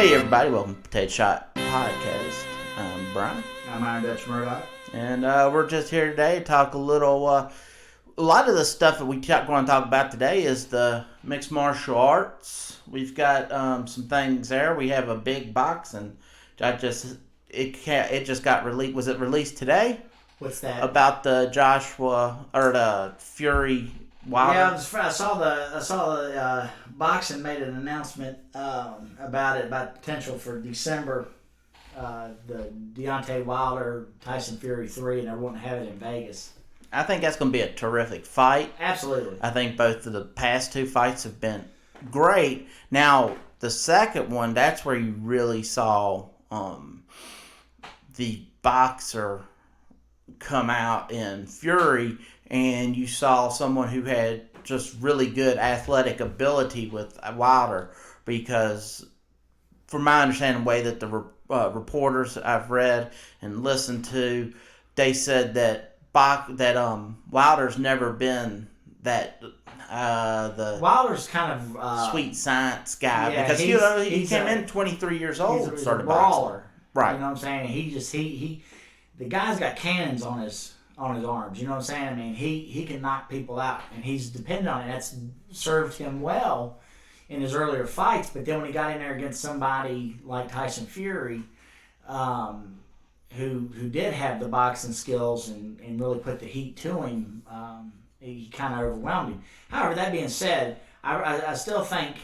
Hey everybody, welcome to Potato Shot Podcast. I'm Brian. I'm Iron Dutch Murdoch. And we're just here today to talk a little, a lot of the stuff that we going to talk about today is the mixed martial arts. We've got some things there. We have a big box, and it just got released. Was it released today? What's that? About the Joshua, or the Fury Wilder? Yeah, I saw the boxing made an announcement about potential for December, the Deontay Wilder Tyson Fury 3, and they're wanting to have it in Vegas. I think that's going to be a terrific fight. Absolutely. I think both of the past two fights have been great. Now, the second one, that's where you really saw the boxer come out in Fury, and you saw someone who had just really good athletic ability with Wilder, because from my understanding, the way that the reporters I've read and listened to, they said that Wilder's never been that the Wilder's kind of sweet science guy, yeah, because he came in 23 years old and started a brawler, boxing. Right. You know what I'm saying? The guy's got cannons on his arms. You know what I'm saying? I mean, he can knock people out, and he's dependent on it. That's served him well in his earlier fights. But then when he got in there against somebody like Tyson Fury, who did have the boxing skills and really put the heat to him, he kind of overwhelmed him. However, that being said, I still think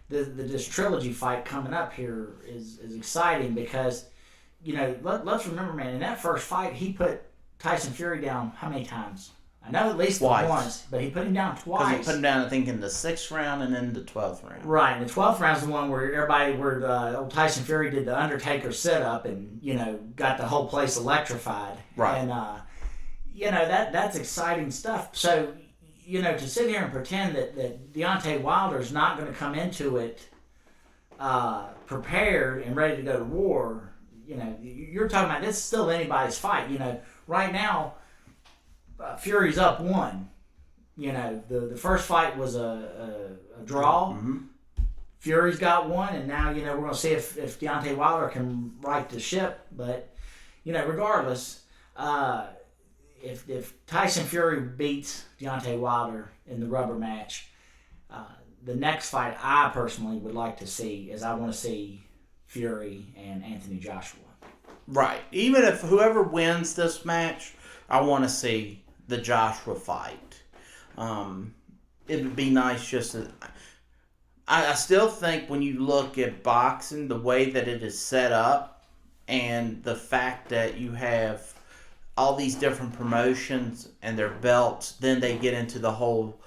this trilogy fight coming up here is exciting, because, you know, let's remember, man, in that first fight, he put Tyson Fury down how many times? I know at least once, but he put him down twice. Because he put him down, I think, in the 6th round and then the 12th round. Right, and the 12th round's the one where old Tyson Fury did the Undertaker sit-up and, you know, got the whole place electrified. Right. And, you know, that's exciting stuff. So, you know, to sit here and pretend that Deontay Wilder's not going to come into it prepared and ready to go to war, you know, you're talking about this is still anybody's fight. You know, right now, Fury's up 1. You know, the first fight was a draw. Mm-hmm. Fury's got 1, and now, you know, we're going to see if Deontay Wilder can right the ship. But, you know, regardless, if Tyson Fury beats Deontay Wilder in the rubber match, the next fight I personally would like to see is I want to see Fury and Anthony Joshua. Right. Even if whoever wins this match, I want to see the Joshua fight. It would be nice just to... I still think when you look at boxing, the way that it is set up, and the fact that you have all these different promotions and their belts, then they get into the whole,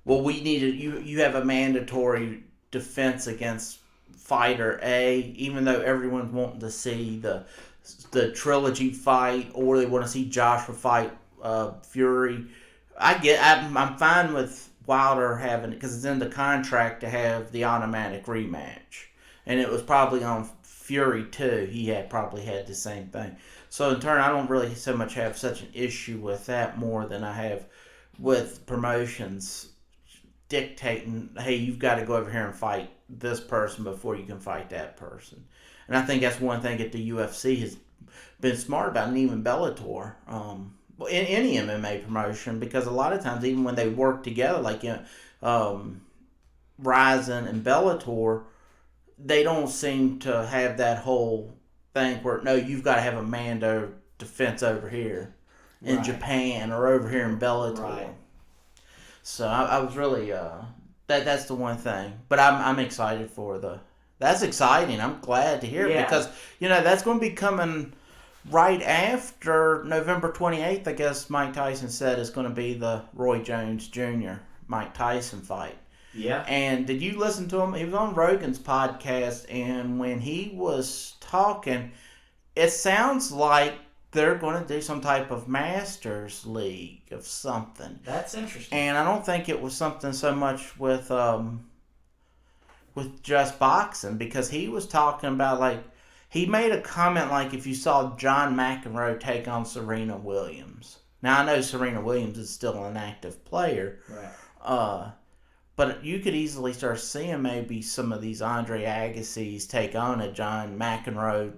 well, we need to, you have a mandatory defense against fighter A, even though everyone's wanting to see the trilogy fight, or they want to see Joshua fight Fury. I'm fine with Wilder having it, because it's in the contract to have the automatic rematch, and it was probably on Fury too. He probably had the same thing. So in turn, I don't really so much have such an issue with that more than I have with promotions dictating, hey, you've got to go over here and fight this person before you can fight that person. And I think that's one thing that the UFC has been smart about, and even Bellator, in any MMA promotion, because a lot of times, even when they work together, like DAZN and Bellator, they don't seem to have that whole thing where, no, you've got to have a Mando defense over here in Japan or over here in Bellator. Right. So I was really that's the one thing, but I'm excited for that's exciting. I'm glad to hear it, because, you know, that's going to be coming right after November 28th. I guess Mike Tyson said it's going to be the Roy Jones Jr. Mike Tyson fight. Yeah. And did you listen to him? He was on Rogan's podcast, and when he was talking, it sounds like they're going to do some type of Masters League of something. That's interesting. And I don't think it was something so much with just boxing, because he was talking about, like, he made a comment like if you saw John McEnroe take on Serena Williams. Now, I know Serena Williams is still an active player. Right. But you could easily start seeing maybe some of these Andre Agassi's take on a John McEnroe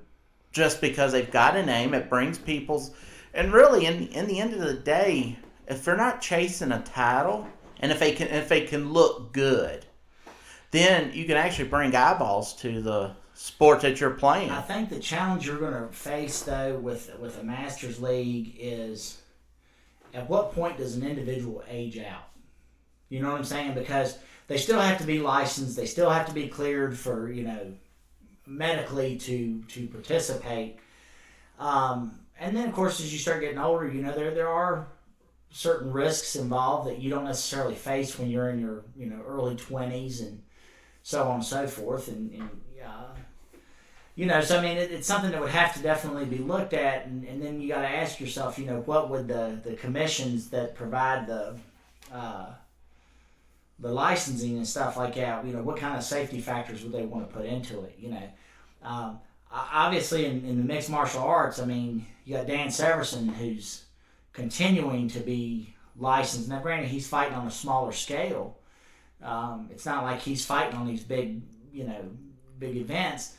just because they've got a name. It brings people's... And really, in the end of the day, if they're not chasing a title, and if they can look good, then you can actually bring eyeballs to the sport that you're playing. I think the challenge you're going to face, though, with a Masters League is at what point does an individual age out? You know what I'm saying? Because they still have to be licensed. They still have to be cleared for, medically to participate. And then, of course, as you start getting older, there are certain risks involved that you don't necessarily face when you're in your, early 20s and so on and so forth. So I mean, it's something that would have to definitely be looked at. And then you got to ask yourself, what would the commissions that provide the licensing and stuff like that, what kind of safety factors would they want to put into it, obviously in the mixed martial arts, I mean, you got Dan Severson who's continuing to be licensed. Now, granted, he's fighting on a smaller scale. It's not like he's fighting on these big events.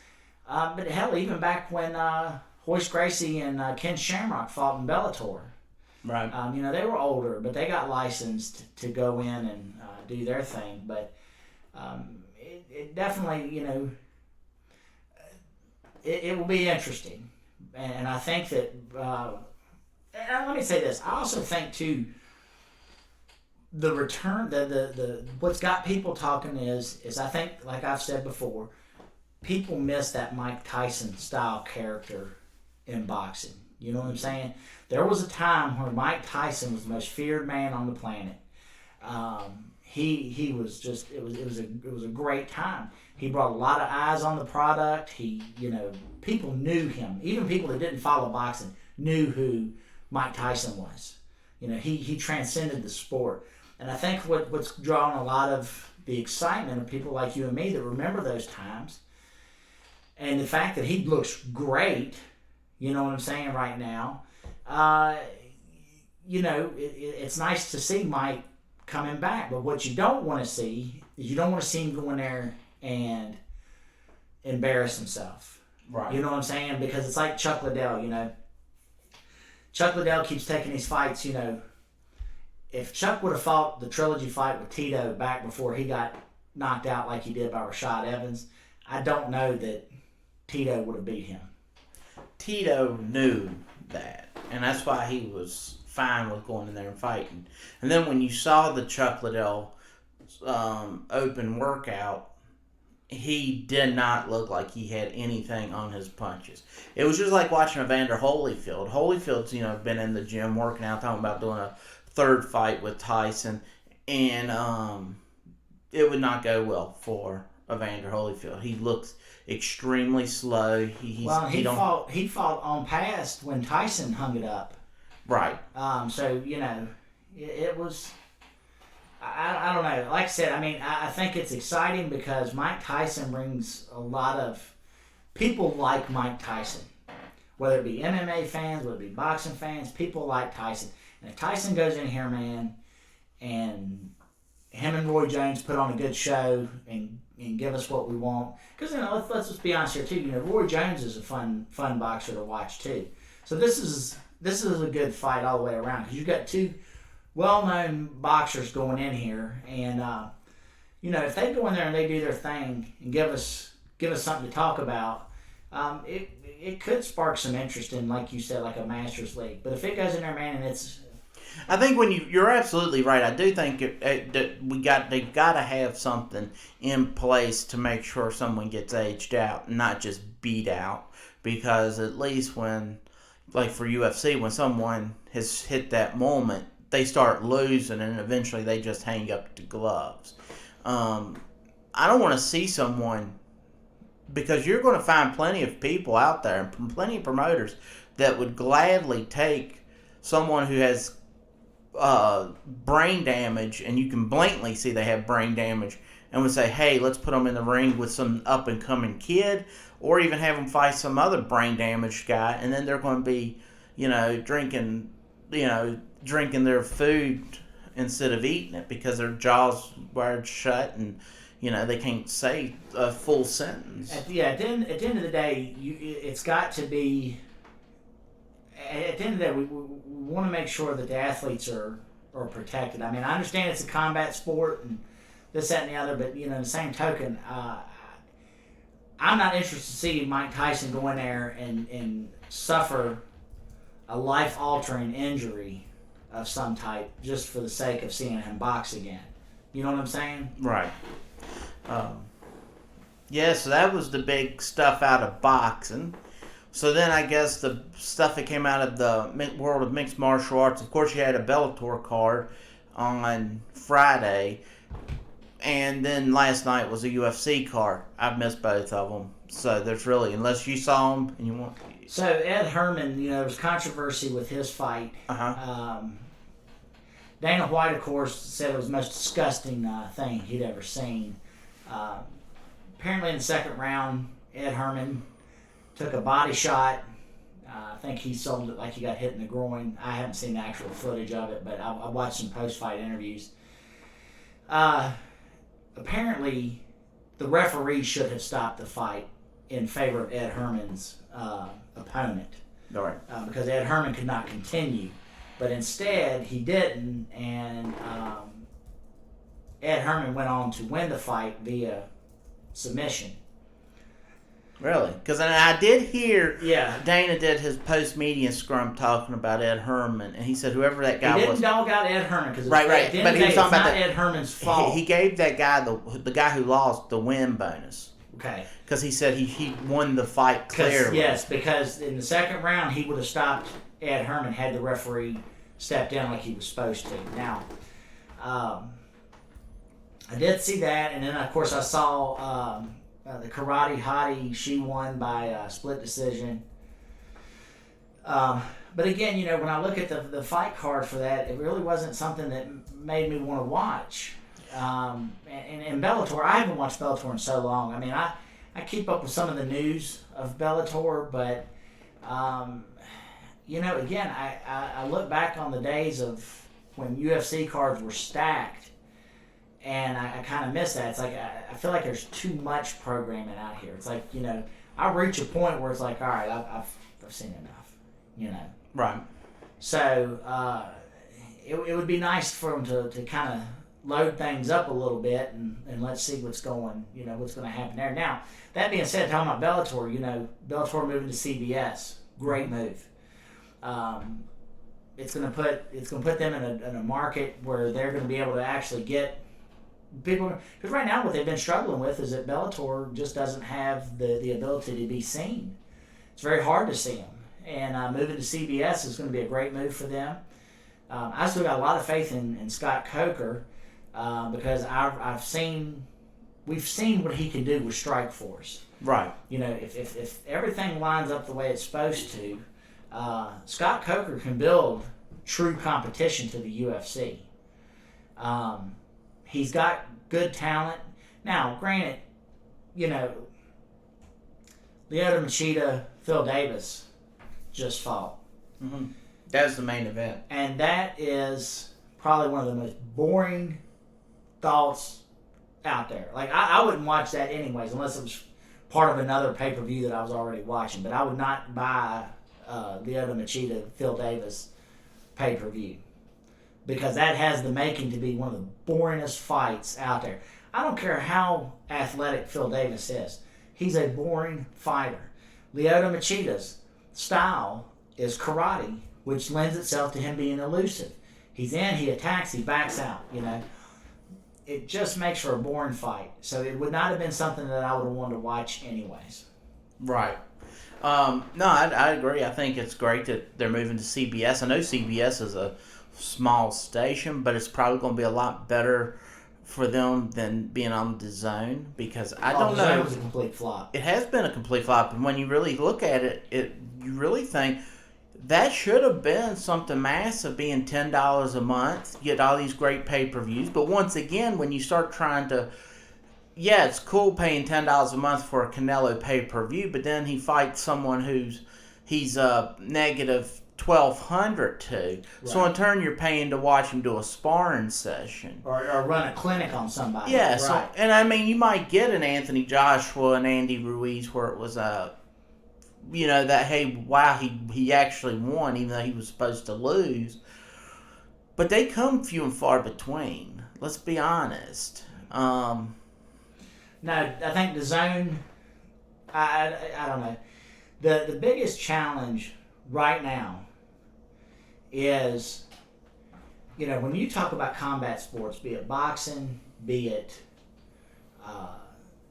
But hell, even back when Hoist Gracie and Ken Shamrock fought in Bellator, Right. They were older, but they got licensed to go in and do their thing. But it definitely, it will be interesting. And I think that, and let me say this, I also think too, the return, the what's got people talking is I think, like I've said before, people miss that Mike Tyson style character in boxing. You know what I'm saying? There was a time where Mike Tyson was the most feared man on the planet. He was just, it was a great time. He brought a lot of eyes on the product. People knew him. Even people that didn't follow boxing knew who Mike Tyson was. He transcended the sport. And I think what's drawn a lot of the excitement of people like you and me that remember those times, and the fact that he looks great, you know what I'm saying, right now, it's nice to see Mike coming back. But what you don't want to see is you don't want to see him go in there and embarrass himself. Right. You know what I'm saying? Because it's like Chuck Liddell, Chuck Liddell keeps taking these fights, If Chuck would have fought the trilogy fight with Tito back before he got knocked out like he did by Rashad Evans, I don't know that Tito would have beat him. Tito knew that, and that's why he was fine with going in there and fighting. And then when you saw the Chuck Liddell open workout, he did not look like he had anything on his punches. It was just like watching Evander Holyfield. Holyfield's, been in the gym working out, talking about doing a third fight with Tyson, and it would not go well for Evander Holyfield. He looks extremely slow. He fought on past when Tyson hung it up. Right. So it was. I don't know. Like I said, I mean, I think it's exciting because Mike Tyson brings a lot of people like Mike Tyson, whether it be MMA fans, whether it be boxing fans. People like Tyson, and if Tyson goes in here, man, and him and Roy Jones put on a good show and give us what we want. Because let's just be honest here too. Roy Jones is a fun boxer to watch too. So this is a good fight all the way around because you've got two well-known boxers going in here, and if they go in there and they do their thing and give us something to talk about, it could spark some interest in, like you said, like a Masters League. But if it goes in there, man, and it's I think when you're absolutely right. I do think that they've got to have something in place to make sure someone gets aged out, and not just beat out. Because at least when, like for UFC, when someone has hit that moment, they start losing, and eventually they just hang up the gloves. I don't want to see someone, because you're going to find plenty of people out there and plenty of promoters that would gladly take someone who has brain damage, and you can blatantly see they have brain damage, and would say, hey, let's put them in the ring with some up-and-coming kid, or even have them fight some other brain-damaged guy, and then they're going to be, drinking their food instead of eating it because their jaws wired shut and they can't say a full sentence. At the end of the day, it's got to be. At the end of the day, we want to make sure that the athletes are protected. I mean, I understand it's a combat sport and this, that, and the other, but in the same token, I'm not interested to see Mike Tyson go in there and suffer a life-altering injury of some type just for the sake of seeing him box again. You know what I'm saying? Right. So that was the big stuff out of boxing. So then I guess the stuff that came out of the world of mixed martial arts, of course you had a Bellator card on Friday, and then last night was a UFC card. I've missed both of them. So there's really, unless you saw them and you want... So Ed Herman, there was controversy with his fight. Dana White, of course, said it was the most disgusting thing he'd ever seen. Apparently in the second round, Ed Herman took a body shot. I think he sold it like he got hit in the groin. I haven't seen the actual footage of it, but I watched some post-fight interviews. Apparently, the referee should have stopped the fight in favor of Ed Herman's opponent. All right. Because Ed Herman could not continue. But instead, he didn't, and Ed Herman went on to win the fight via submission. Really? Because I did hear Yeah. Dana did his post-media scrum talking about Ed Herman, and he said whoever that guy was... He didn't dog out Ed Herman, because Right. But he was talking about Ed Herman's fault. He gave that guy, the guy who lost, the win bonus. Okay. Because he said he won the fight clearly. Yes, because in the second round, he would have stopped Ed Herman had the referee stepped down like he was supposed to. Now, I did see that, and then, of course, I saw... the Karate Hottie, she won by split decision. But again, when I look at the fight card for that, it really wasn't something that made me want to watch. And Bellator, I haven't watched Bellator in so long. I mean, I keep up with some of the news of Bellator, but, again, I look back on the days of when UFC cards were stacked. And I kind of miss that. It's like I feel like there's too much programming out here. It's like I reach a point where it's like, all right, I've seen enough. Right. So it would be nice for them to kind of load things up a little bit and let's see what's going to happen there. Now that being said, talking about Bellator, Bellator moving to CBS, great move. It's gonna put them in a market where they're going to be able to actually get people, because right now what they've been struggling with is that Bellator just doesn't have the ability to be seen. It's very hard to see them, and moving to CBS is going to be a great move for them. I still got a lot of faith in Scott Coker because we've seen what he can do with Strikeforce. Right. If everything lines up the way it's supposed to, Scott Coker can build true competition to the UFC. He's got good talent. Now, granted, Lyoto Machida, Phil Davis just fought. Mm-hmm. That was the main event. And that is probably one of the most boring thoughts out there. Like, I wouldn't watch that anyways unless it was part of another pay-per-view that I was already watching. But I would not buy Lyoto Machida, Phil Davis pay-per-view. Because that has the making to be one of the boringest fights out there. I don't care how athletic Phil Davis is. He's a boring fighter. Lyoto Machida's style is karate, which lends itself to him being elusive. He's in, he attacks, he backs out, It just makes for a boring fight. So it would not have been something that I would have wanted to watch anyways. Right. No, I agree. I think it's great that they're moving to CBS. I know CBS is a small station, but it's probably going to be a lot better for them than being on DAZN, because I don't know. DAZN was a complete flop. It has been a complete flop, and when you really look at it, you really think that should have been something massive, being $10 a month, get all these great pay-per-views. But once again, when you start trying to, it's cool paying $10 a month for a Canelo pay-per-view, but then he fights someone he's negative $1,200 to. So in turn, you're paying to watch him do a sparring session. Or run a clinic on somebody. Yeah, right. so, and I mean, you might get an Anthony Joshua and Andy Ruiz where it was that, hey, wow, he actually won, even though he was supposed to lose. But they come few and far between. Let's be honest. No, I think the DAZN, I don't know. The biggest challenge right now is, when you talk about combat sports, be it boxing, be it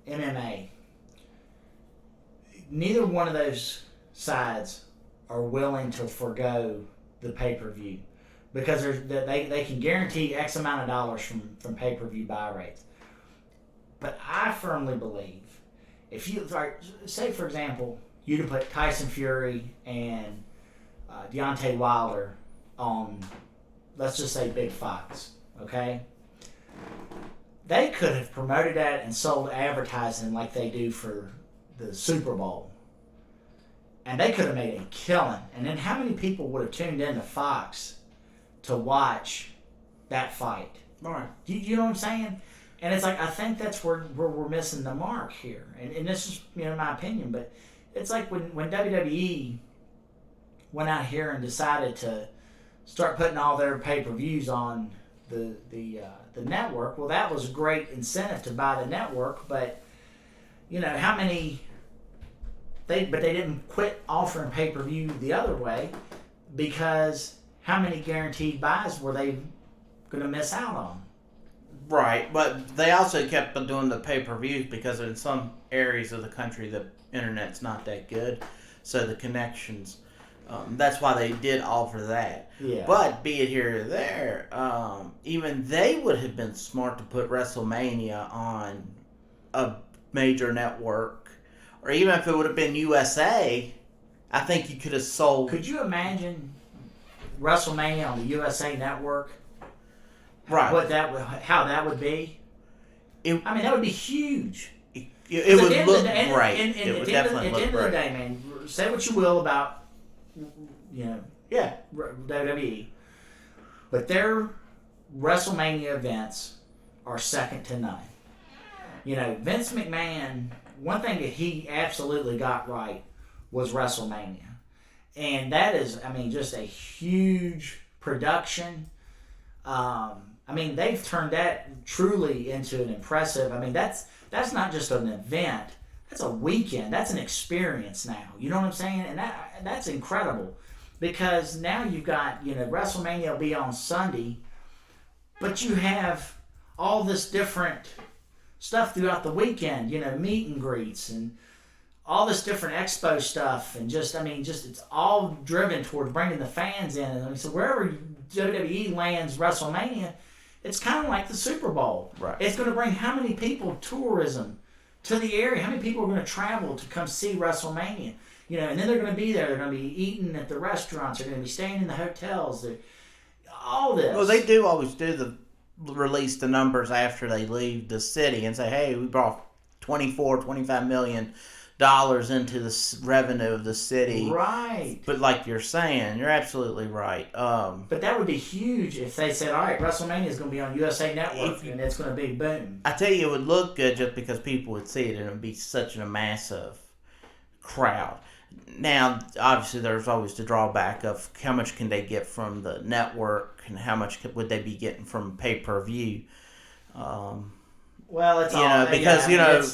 MMA, neither one of those sides are willing to forego the pay-per-view because they can guarantee X amount of dollars from pay-per-view buy rates. But I firmly believe if you, say for example, you'd have put Tyson Fury and Deontay Wilder on, let's just say, Big Fox, okay? They could have promoted that and sold advertising like they do for the Super Bowl. And they could have made a killing. And then how many people would have tuned into Fox to watch that fight? Right. You know what I'm saying? And it's like, I think that's where we're missing the mark here. And this is, my opinion, but it's like when WWE went out here and decided to start putting all their pay-per-views on the network. Well, that was a great incentive to buy the network, but how many they didn't quit offering pay-per-view the other way because how many guaranteed buys were they going to miss out on? Right, but they also kept doing the pay-per-views because in some areas of the country the internet's not that good, so the connections. That's why they did offer that. Yeah. But be it here or there, even they would have been smart to put WrestleMania on a major network, or even if it would have been USA, I think you could have sold. Could you imagine WrestleMania on the USA Network? Right. How that would be? That would be huge. It would look great. It would definitely look great. At the end of the day, man, say what you will about WWE, but their WrestleMania events are second to none. Vince McMahon, one thing that he absolutely got right was WrestleMania. And that is, just a huge production. They've turned that truly into an impressive, that's not just an event. That's a weekend. That's an experience now. You know what I'm saying? And that's incredible. Because now you've got, WrestleMania will be on Sunday, but you have all this different stuff throughout the weekend, meet and greets and all this different expo stuff, and just it's all driven towards bringing the fans in. And so wherever WWE lands WrestleMania, it's kind of like the Super Bowl. Right. It's going to bring how many people, tourism, to the area? How many people are going to travel to come see WrestleMania? And then they're going to be there. They're going to be eating at the restaurants. They're going to be staying in the hotels. All this. Well, they do always release the numbers after they leave the city and say, hey, we brought $25 million into the revenue of the city. Right. But like you're saying, you're absolutely right. But that would be huge if they said, all right, WrestleMania is going to be on USA Network, and it's going to be boom. I tell you, it would look good just because people would see it, and it would be such a massive crowd. Now, obviously, there's always the drawback of how much can they get from the network and how much would they be getting from pay-per-view. Well, it's all because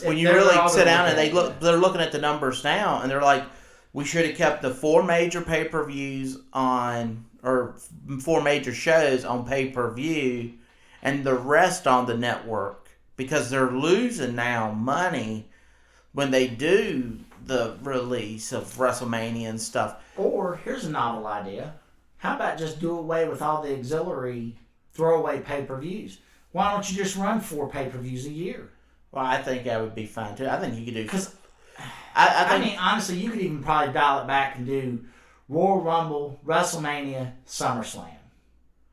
when you really sit down and they're looking at the numbers now, and they're like, we should have kept the 4 major pay-per-views on, or 4 major shows on pay-per-view, and the rest on the network, because they're losing now money when they do the release of WrestleMania and stuff. Or here's a novel idea: how about just do away with all the auxiliary throwaway pay-per-views? Why don't you just run 4 pay-per-views a year? Well, I think that would be fine too. I think you could do. Because honestly, you could even probably dial it back and do Royal Rumble, WrestleMania, SummerSlam.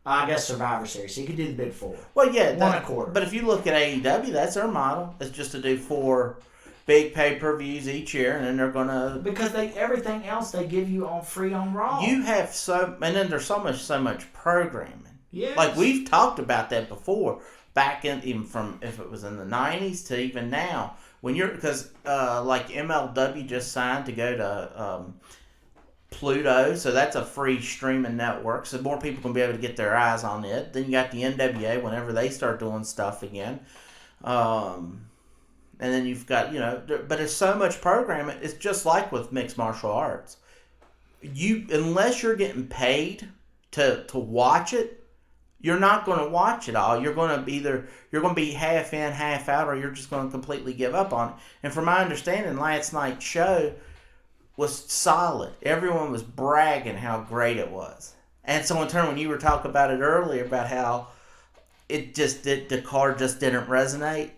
I guess Survivor Series. So you could do the big 4. Well, yeah, 1 a quarter. But if you look at AEW, that's their model. It's just to do 4 big pay-per-views each year, and then they're gonna because everything else they give you on free on Raw. You have and then there's so much programming. Yes. Like we've talked about that before, back in even from if it was in the '90s to even now. When because like MLW just signed to go to Pluto, so that's a free streaming network, so more people can be able to get their eyes on it. Then you got the NWA whenever they start doing stuff again. And then you've got, but there's so much programming. It's just like with mixed martial arts. Unless you're getting paid to watch it, you're not going to watch it all. You're going to be half in, half out, or you're just going to completely give up on it. And from my understanding, last night's show was solid. Everyone was bragging how great it was. And so in turn, when you were talking about it earlier, about how the card just didn't resonate,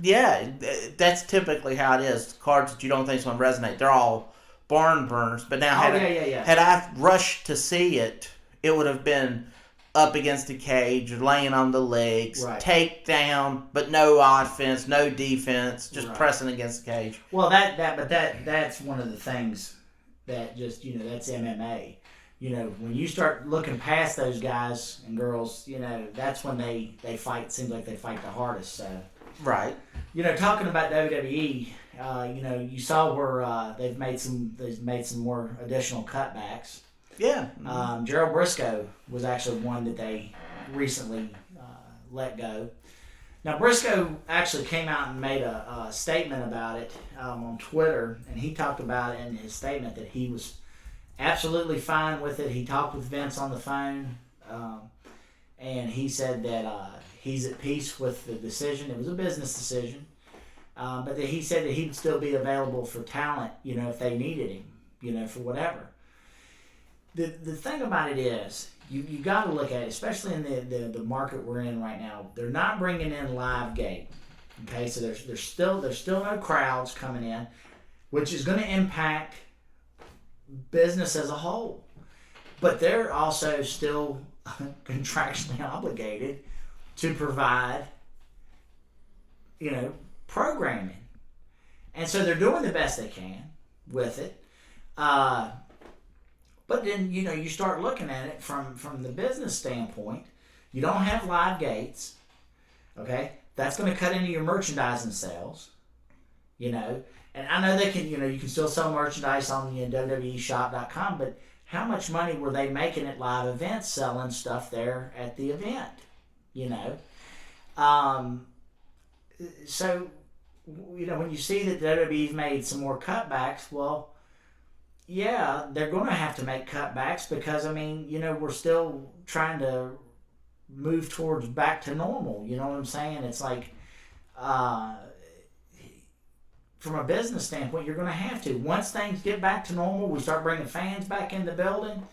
yeah, that's typically how it is. Cards that you don't think is going to resonate, they're all barn burners. But now, had I rushed to see it, it would have been up against the cage, laying on the legs, takedown, but no offense, no defense, just pressing against the cage. Well, that's one of the things that just that's MMA. When you start looking past those guys and girls, that's when they fight. It seems like they fight the hardest. So. Right. Talking about WWE, you saw where they've made some more additional cutbacks. Yeah. Gerald Brisco was actually one that they recently let go. Now Brisco actually came out and made a statement about it on Twitter, and he talked about it in his statement that he was absolutely fine with it. He talked with Vince on the phone, and he said that he's at peace with the decision. It was a business decision, but that he said that he'd still be available for talent, if they needed him, for whatever. The thing about it is, you got to look at it, especially in the market we're in right now. They're not bringing in live gate, okay? So there's still no crowds coming in, which is going to impact business as a whole. But they're also still contractually obligated to provide, programming. And so they're doing the best they can with it. But then, you start looking at it from the business standpoint. You don't have live gates, okay? That's going to cut into your merchandising sales, And I know they can, you can still sell merchandise on the WWEshop.com, but how much money were they making at live events selling stuff there at the event? So, when you see that WWE's made some more cutbacks, well, yeah, they're going to have to make cutbacks because, we're still trying to move towards back to normal. You know what I'm saying? It's like, from a business standpoint, you're going to have to. Once things get back to normal, we start bringing fans back in the building,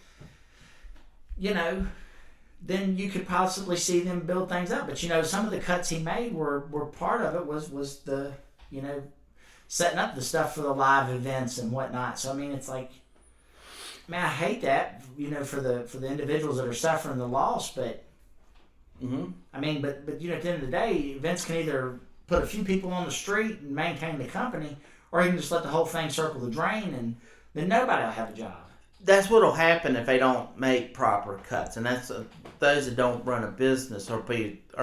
then you could possibly see them build things up. But, some of the cuts he made were part of it was the, setting up the stuff for the live events and whatnot. So, it's like, man, I hate that, for the individuals that are suffering the loss. But, but at the end of the day, Vince can either put a few people on the street and maintain the company, or he can just let the whole thing circle the drain, and then nobody will have a job. That's what'll happen if they don't make proper cuts, and that's those that don't run a business are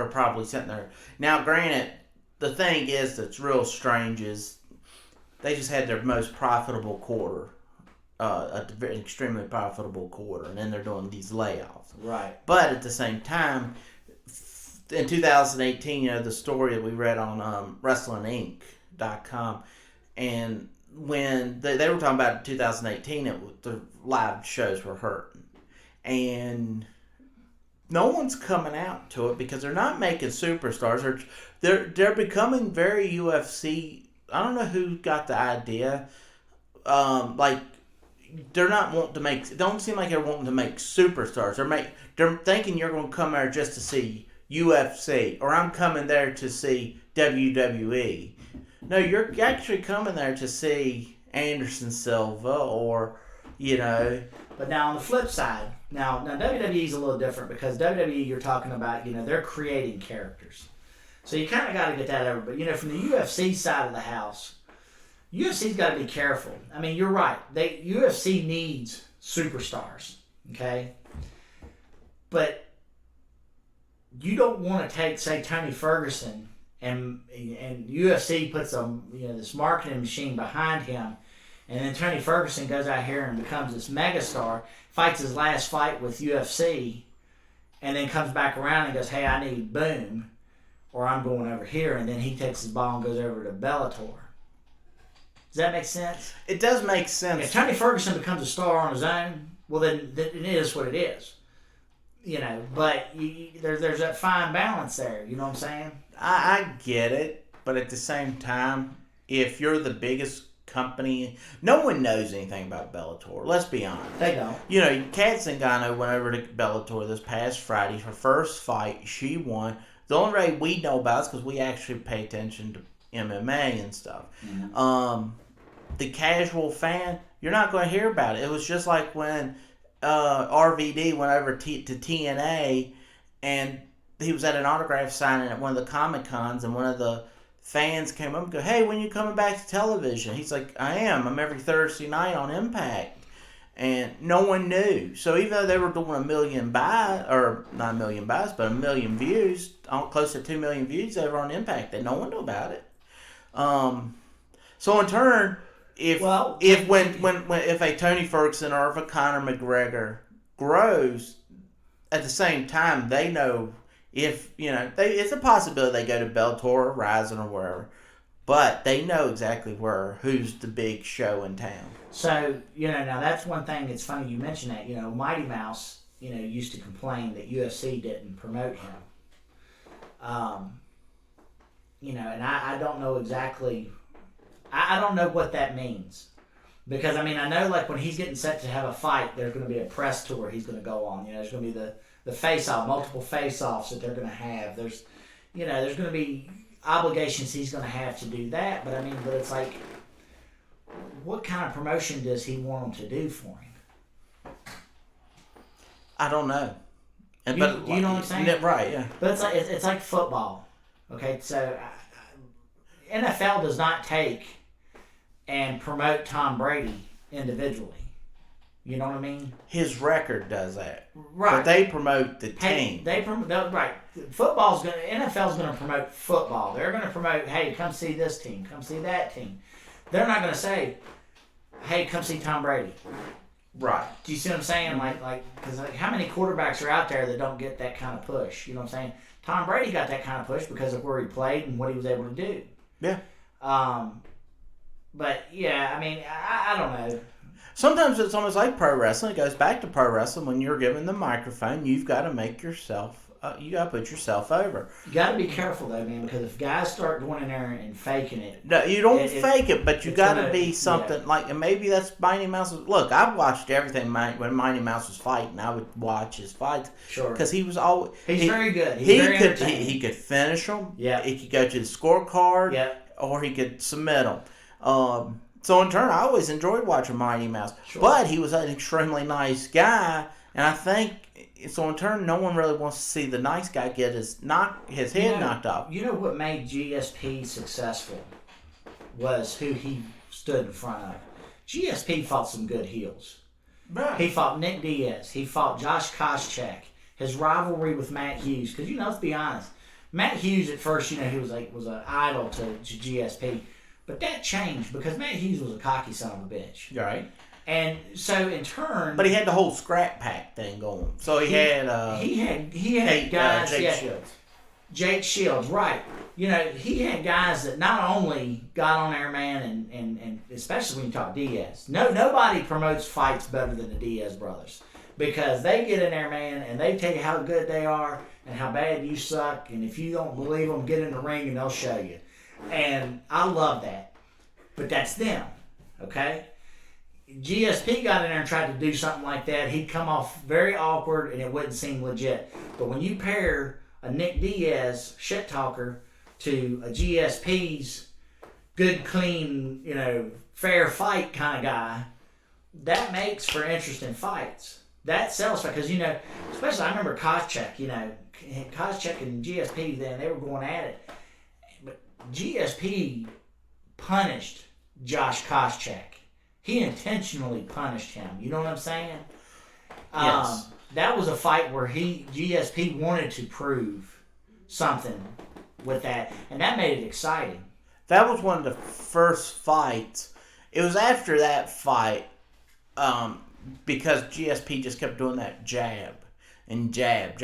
probably sitting there. Now, granted, the thing is that's real strange is they just had their most profitable quarter, an extremely profitable quarter, and then they're doing these layoffs. Right. But at the same time, in 2018, the story that we read on WrestlingInc.com, and when they were talking about 2018, the live shows were hurting, and no one's coming out to it because they're not making superstars. They're becoming very UFC. I don't know who got the idea. They're not wanting to make. It don't seem like they're wanting to make superstars. They're thinking you're going to come there just to see UFC, or I'm coming there to see WWE. No, you're actually coming there to see Anderson Silva, or But now on the flip side, now WWE is a little different because WWE, you're talking about, they're creating characters. So you kind of got to get that over. But, from the UFC side of the house, UFC's got to be careful. I mean, you're right. UFC needs superstars, okay? But you don't want to take, say, Tony Ferguson, and UFC puts this marketing machine behind him, and then Tony Ferguson goes out here and becomes this megastar, fights his last fight with UFC, and then comes back around and goes, hey, I need boom, or I'm going over here, and then he takes his ball and goes over to Bellator. Does that make sense? It does make sense. If Tony Ferguson becomes a star on his own, well, then it is what it is. But there's that fine balance there. You know what I'm saying? I get it, but at the same time, if you're the biggest company, no one knows anything about Bellator. Let's be honest. They don't. Kat Zingano went over to Bellator this past Friday. Her first fight, she won. The only way we know about it is because we actually pay attention to MMA and stuff. Mm-hmm. The casual fan, you're not going to hear about it. It was just like when RVD went over to TNA, and he was at an autograph signing at one of the Comic Cons, and one of the fans came up and go, hey, when you coming back to television? He's like, I am. I'm every Thursday night on Impact. And no one knew. So even though they were doing 1 million buys, or not 1 million buys, but 1 million views, close to 2 million views over on Impact, and no one knew about it. So in turn, if a Tony Ferguson or if a Conor McGregor grows, at the same time they know it's a possibility they go to Bellator or Ryzen or wherever, but they know exactly who's the big show in town. So now that's one thing. It's funny you mention that. Mighty Mouse used to complain that UFC didn't promote him. And I don't know exactly. I don't know what that means. Because, I know, like, when he's getting set to have a fight, there's going to be a press tour he's going to go on. There's going to be the face-off, multiple face-offs that they're going to have. There's going to be obligations he's going to have to do that. But it's like, what kind of promotion does he want them to do for him? I don't know. Do you know what I'm saying? Right, yeah. But it's like football. Okay, so NFL does not take and promote Tom Brady individually. You know what I mean? His record does that. Right. But they promote the team. Right. NFL's going to promote football. They're going to promote, hey, come see this team. Come see that team. They're not going to say, hey, come see Tom Brady. Right. Do you see what I'm saying? Because how many quarterbacks are out there that don't get that kind of push? You know what I'm saying? Tom Brady got that kind of push because of where he played and what he was able to do. Yeah. But, yeah, I don't know. Sometimes it's almost like pro wrestling. It goes back to pro wrestling. When you're given the microphone, you've got to make yourself, you got to put yourself over. You got to be careful, though, man, because if guys start going in there and faking it. No, you don't fake it, but you got to be something like, and maybe that's Mighty Mouse. Look, I've watched everything when Mighty Mouse was fighting. I would watch his fights. Sure. Because he was always. He's very good. He could finish them. Yeah. He could go to the scorecard. Yeah. Or he could submit them. So in turn, I always enjoyed watching Mighty Mouse. Sure. But he was an extremely nice guy, and I think so. In turn, no one really wants to see the nice guy get his head knocked off. You know what made GSP successful was who he stood in front of. GSP fought some good heels. Right. He fought Nick Diaz. He fought Josh Koscheck. His rivalry with Matt Hughes, because let's be honest, Matt Hughes at first, he was an idol to GSP. But that changed because Matt Hughes was a cocky son of a bitch. Right. And so in turn, but he had the whole scrap pack thing going. So he had guys. Jake Shields. Jake Shields, right? He had guys that not only got on there, man, and especially when you talk Diaz. Nobody promotes fights better than the Diaz brothers because they get in there, man, and they tell you how good they are and how bad you suck. And if you don't believe them, get in the ring and they'll show you. And I love that. But that's them, okay? GSP got in there and tried to do something like that. He'd come off very awkward and it wouldn't seem legit. But when you pair a Nick Diaz shit talker to a GSP's good, clean, fair fight kind of guy, that makes for interesting fights. That sells fight because, especially I remember Koscheck, Koscheck and GSP, then they were going at it. But GSP punished Josh Koscheck. He intentionally punished him. You know what I'm saying? Yes. That was a fight where GSP wanted to prove something with that, and that made it exciting. That was one of the first fights. It was after that fight, because GSP just kept doing that jab and jab,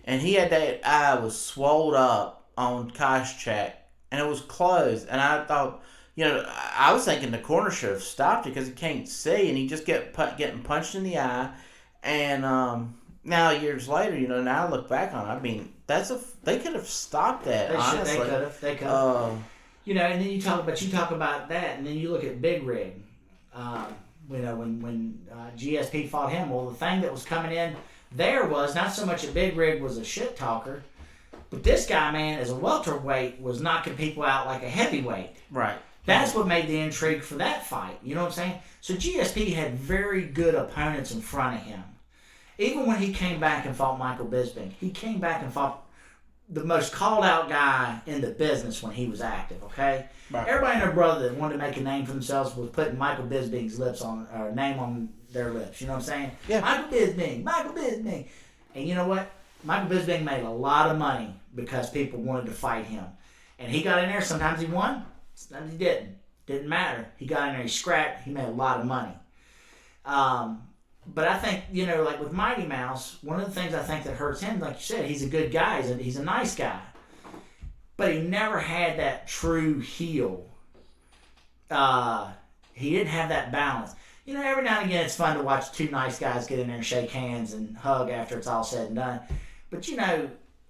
and he had that eye was swelled up on Koscheck, and it was closed. And I thought, I was thinking the corner should have stopped it because he can't see, and he just getting punched in the eye. And now years later, now I look back on it, I mean, they could have stopped that. Honestly. They could have. And then you talk about that, and then you look at Big Rig. When GSP fought him, well, the thing that was coming in there was not so much that Big Rig was a shit talker, but this guy, man, as a welterweight, was knocking people out like a heavyweight. Right. That's what made the intrigue for that fight. You know what I'm saying? So GSP had very good opponents in front of him. Even when he came back and fought Michael Bisping, he came back and fought the most called out guy in the business when he was active, okay? Right. Everybody and their brother that wanted to make a name for themselves was putting Michael Bisping's name on their lips. You know what I'm saying? Yeah. Michael Bisping. And you know what? Michael Bisping made a lot of money because people wanted to fight him. And he got in there. Sometimes he won. Sometimes he didn't. Didn't matter. He got in there. He scrapped. He made a lot of money. But I think, like with Mighty Mouse, one of the things I think that hurts him, like you said, he's a good guy. He's a nice guy. But he never had that true heel. He didn't have that balance. Every now and again it's fun to watch two nice guys get in there and shake hands and hug after it's all said and done. But,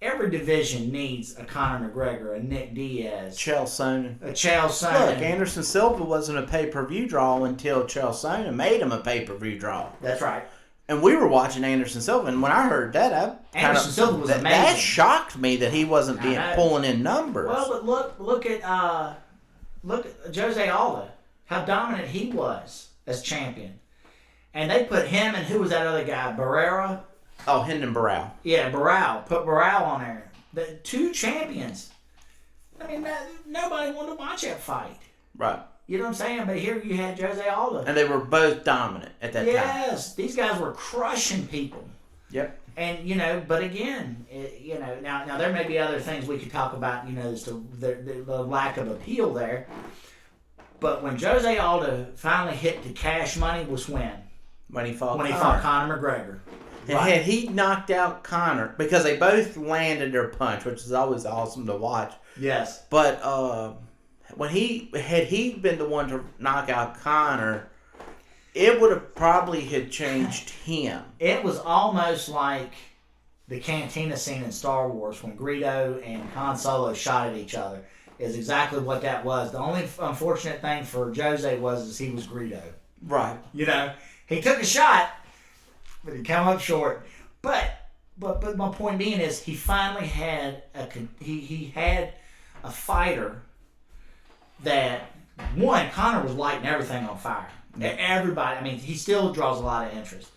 every division needs a Conor McGregor, a Nick Diaz. Chael Sonnen. Look, Anderson Silva wasn't a pay-per-view draw until Chael Sonnen made him a pay-per-view draw. That's right. And we were watching Anderson Silva, and when I heard that, Anderson Silva was amazing. That shocked me that he wasn't pulling in numbers. Well, but look at Jose Aldo, how dominant he was as champion. And they put him and who was that other guy, Barrera? Oh, Hendon Barrow. Yeah, Barrow. Put Barrow on there. The two champions. I mean, nobody wanted to watch that fight. Right. You know what I'm saying? But here you had Jose Aldo. And they were both dominant at that time. Yes. These guys were crushing people. Yep. And, but again, now there may be other things we could talk about, as to the lack of appeal there. But when Jose Aldo finally hit the cash money was when? When he fought Conor McGregor. And had he knocked out Conor, because they both landed their punch, which is always awesome to watch. Yes. But when he been the one to knock out Conor, it would have probably had changed him. It was almost like the cantina scene in Star Wars when Greedo and Han Solo shot at each other. Is exactly what that was. The only unfortunate thing for Jose was he was Greedo. Right. He took a shot, but he came up short. But my point being is he finally had he had a fighter that one, Conor was lighting everything on fire. Everybody, I mean, he still draws a lot of interest.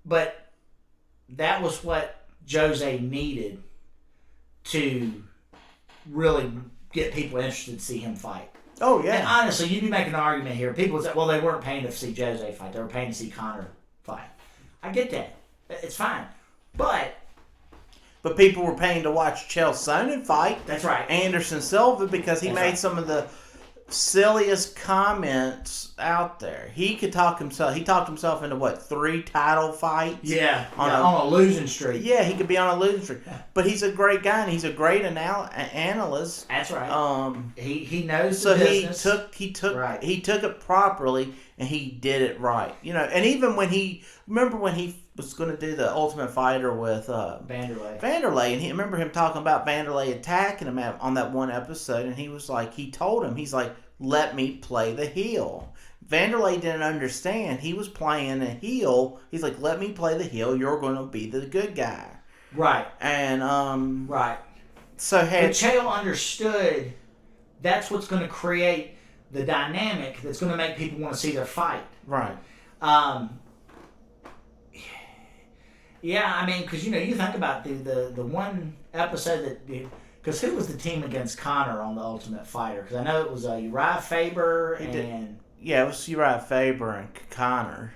But that was what Jose needed to really get people interested to see him fight. Oh, yeah. And honestly, you'd be making an argument here. People would say, well, they weren't paying to see Jose fight. They were paying to see Conor fight. I get that. It's fine. But people were paying to watch Chael Sonnen fight. That's right. Anderson Silva, because he made some of the silliest comments out there. He talked himself into 3 title fights? Yeah, on a losing streak. Yeah, he could be on a losing streak. But he's a great guy, and he's a great analyst. That's right. He knows the business. So he took it properly, and he did it right. And even when he was going to do the Ultimate Fighter with Vanderlei, and he remember him talking about Vanderlei attacking him on that one episode, and he was like, he's like, let me play the heel. Vanderlei didn't understand. He was playing a heel. He's like, let me play the heel. You're going to be the good guy. Right. And right. So but Chael understood that's what's going to create the dynamic that's going to make people want to see their fight. Right. Yeah, I mean, because you think about the one episode that, because who was the team against Connor on the Ultimate Fighter? Because I know it was Uriah Faber and yeah, it was Uriah Faber and Connor.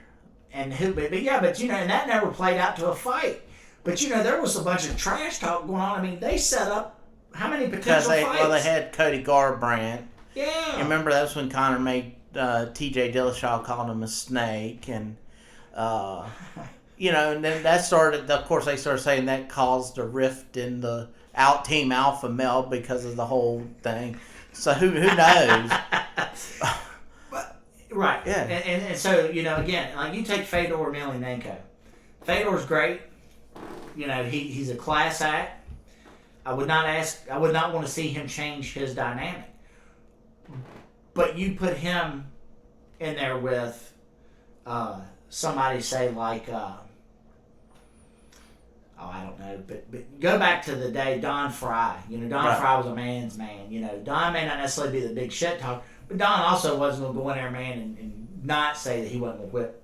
And who? But and that never played out to a fight. But there was a bunch of trash talk going on. I mean, they set up how many potential fights? Well, they had Cody Garbrandt. Yeah. You remember that was when Connor made T.J. Dillashaw called him a snake, and and then that started. Of course, they started saying that caused a rift in the team alpha male because of the whole thing. So who knows? Right. Yeah. And so, again, like you take Fedor Emelianenko. Fedor's great. He's a class act. I would not want to see him change his dynamic. But you put him in there with somebody, say, like, I don't know, but go back to the day Don Fry. Don Fry was a man's man. Don may not necessarily be the big shit talker, but Don also wasn't going to go in there, man, and not say that he wasn't going to whip,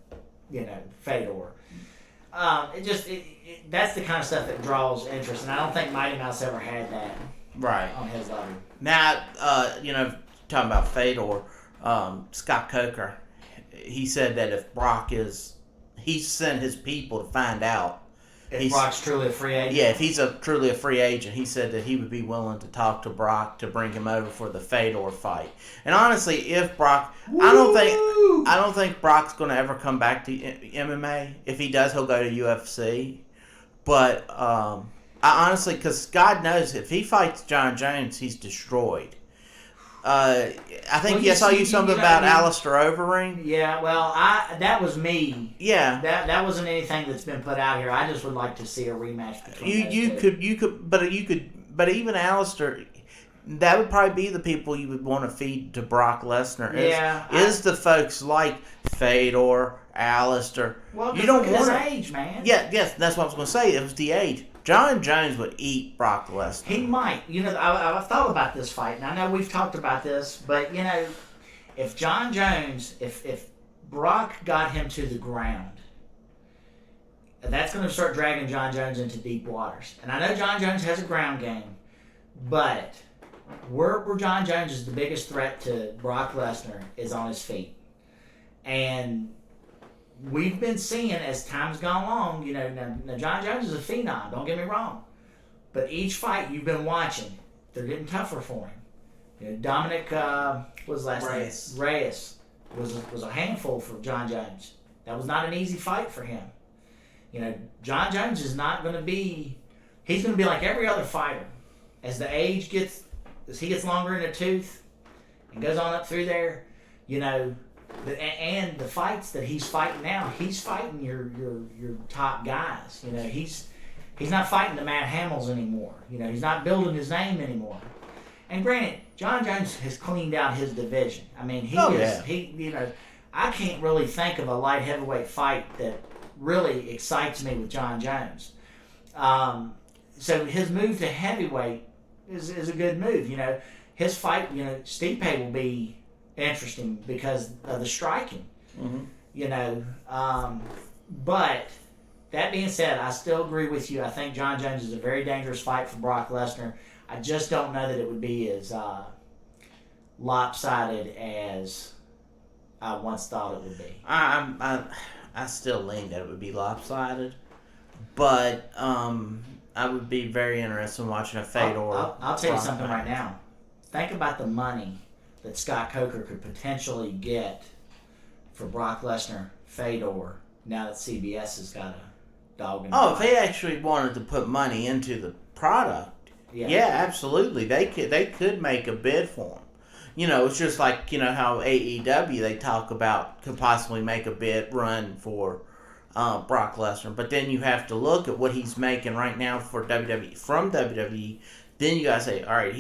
Fedor. That's the kind of stuff that draws interest, and I don't think Mighty Mouse ever had that on his level. Now, talking about Fedor, Scott Coker, he said that if Brock he sent his people to find out if Brock's truly a free agent. Yeah, if he's truly a free agent, he said that he would be willing to talk to Brock to bring him over for the Fedor fight. And honestly, if Brock, I don't think Brock's going to ever come back to MMA. If he does, he'll go to UFC. But I honestly, because God knows, if he fights John Jones, he's destroyed. I think I saw you something about Alistair Overeem. Yeah, well, that was me. Yeah, that wasn't anything that's been put out here. I just would like to see a rematch between you could, but even Alistair, that would probably be the people you would want to feed to Brock Lesnar. Is the folks like Fedor, Alistair? Well, you don't want his age, man. Yeah, yes, that's what I was going to say. It was the age. John Jones would eat Brock Lesnar. He might. I've thought about this fight, and I know we've talked about this, but, if John Jones, if Brock got him to the ground, that's going to start dragging John Jones into deep waters. And I know John Jones has a ground game, but where John Jones is the biggest threat to Brock Lesnar is on his feet. And we've been seeing, as time's gone along, now John Jones is a phenom, don't get me wrong. But each fight you've been watching, they're getting tougher for him. Dominic, what was his last name? Reyes was a handful for John Jones. That was not an easy fight for him. John Jones is not going to be, he's going to be like every other fighter. As he gets longer in the tooth and goes on up through there, and the fights that he's fighting now, he's fighting your top guys. He's not fighting the Matt Hamills anymore. He's not building his name anymore. And granted, John Jones has cleaned out his division. I mean, I can't really think of a light heavyweight fight that really excites me with John Jones. So his move to heavyweight is a good move. His fight, Stipe will be interesting because of the striking. Mm-hmm. But that being said, I still agree with you. I think John Jones is a very dangerous fight for Brock Lesnar. I just don't know that it would be as lopsided as I once thought it would be. I still lean that it would be lopsided, but I would be very interested in watching a Fedor. I'll tell you something right now. Think about the money that Scott Coker could potentially get for Brock Lesnar, Fedor, now that CBS has got a dog in the fight. If they actually wanted to put money into the product, yeah, absolutely. They could make a bid for him. It's just like, how AEW, they talk about could possibly make a bid run for Brock Lesnar. But then you have to look at what he's making right now for WWE, from WWE. Then you gotta say, all right,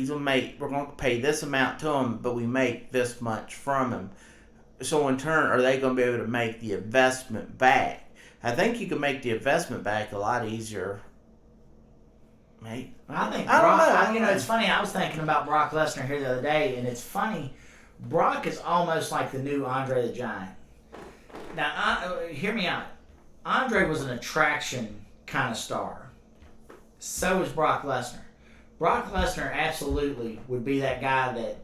we're gonna pay this amount to him, but we make this much from him. So in turn, are they gonna be able to make the investment back? I think you can make the investment back a lot easier. Mate, I think Brock. It's funny. I was thinking about Brock Lesnar here the other day, and it's funny. Brock is almost like the new Andre the Giant. Now, hear me out. Andre was an attraction kind of star. So is Brock Lesnar. Brock Lesnar absolutely would be that guy that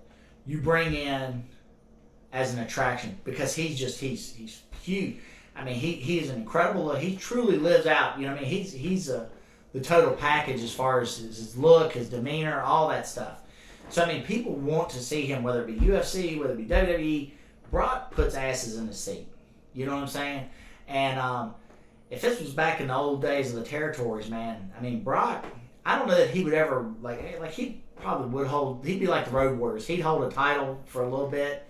you bring in as an attraction because he's huge. I mean, he is an incredible. He truly lives out. You know, what I mean, he's the total package as far as his look, his demeanor, all that stuff. So I mean, people want to see him, whether it be UFC, whether it be WWE. Brock puts asses in the seat. You know what I'm saying? And if this was back in the old days of the territories, man, I mean, Brock, I don't know that he would ever like he probably would hold. He'd be like the Road Warriors. He'd hold a title for a little bit.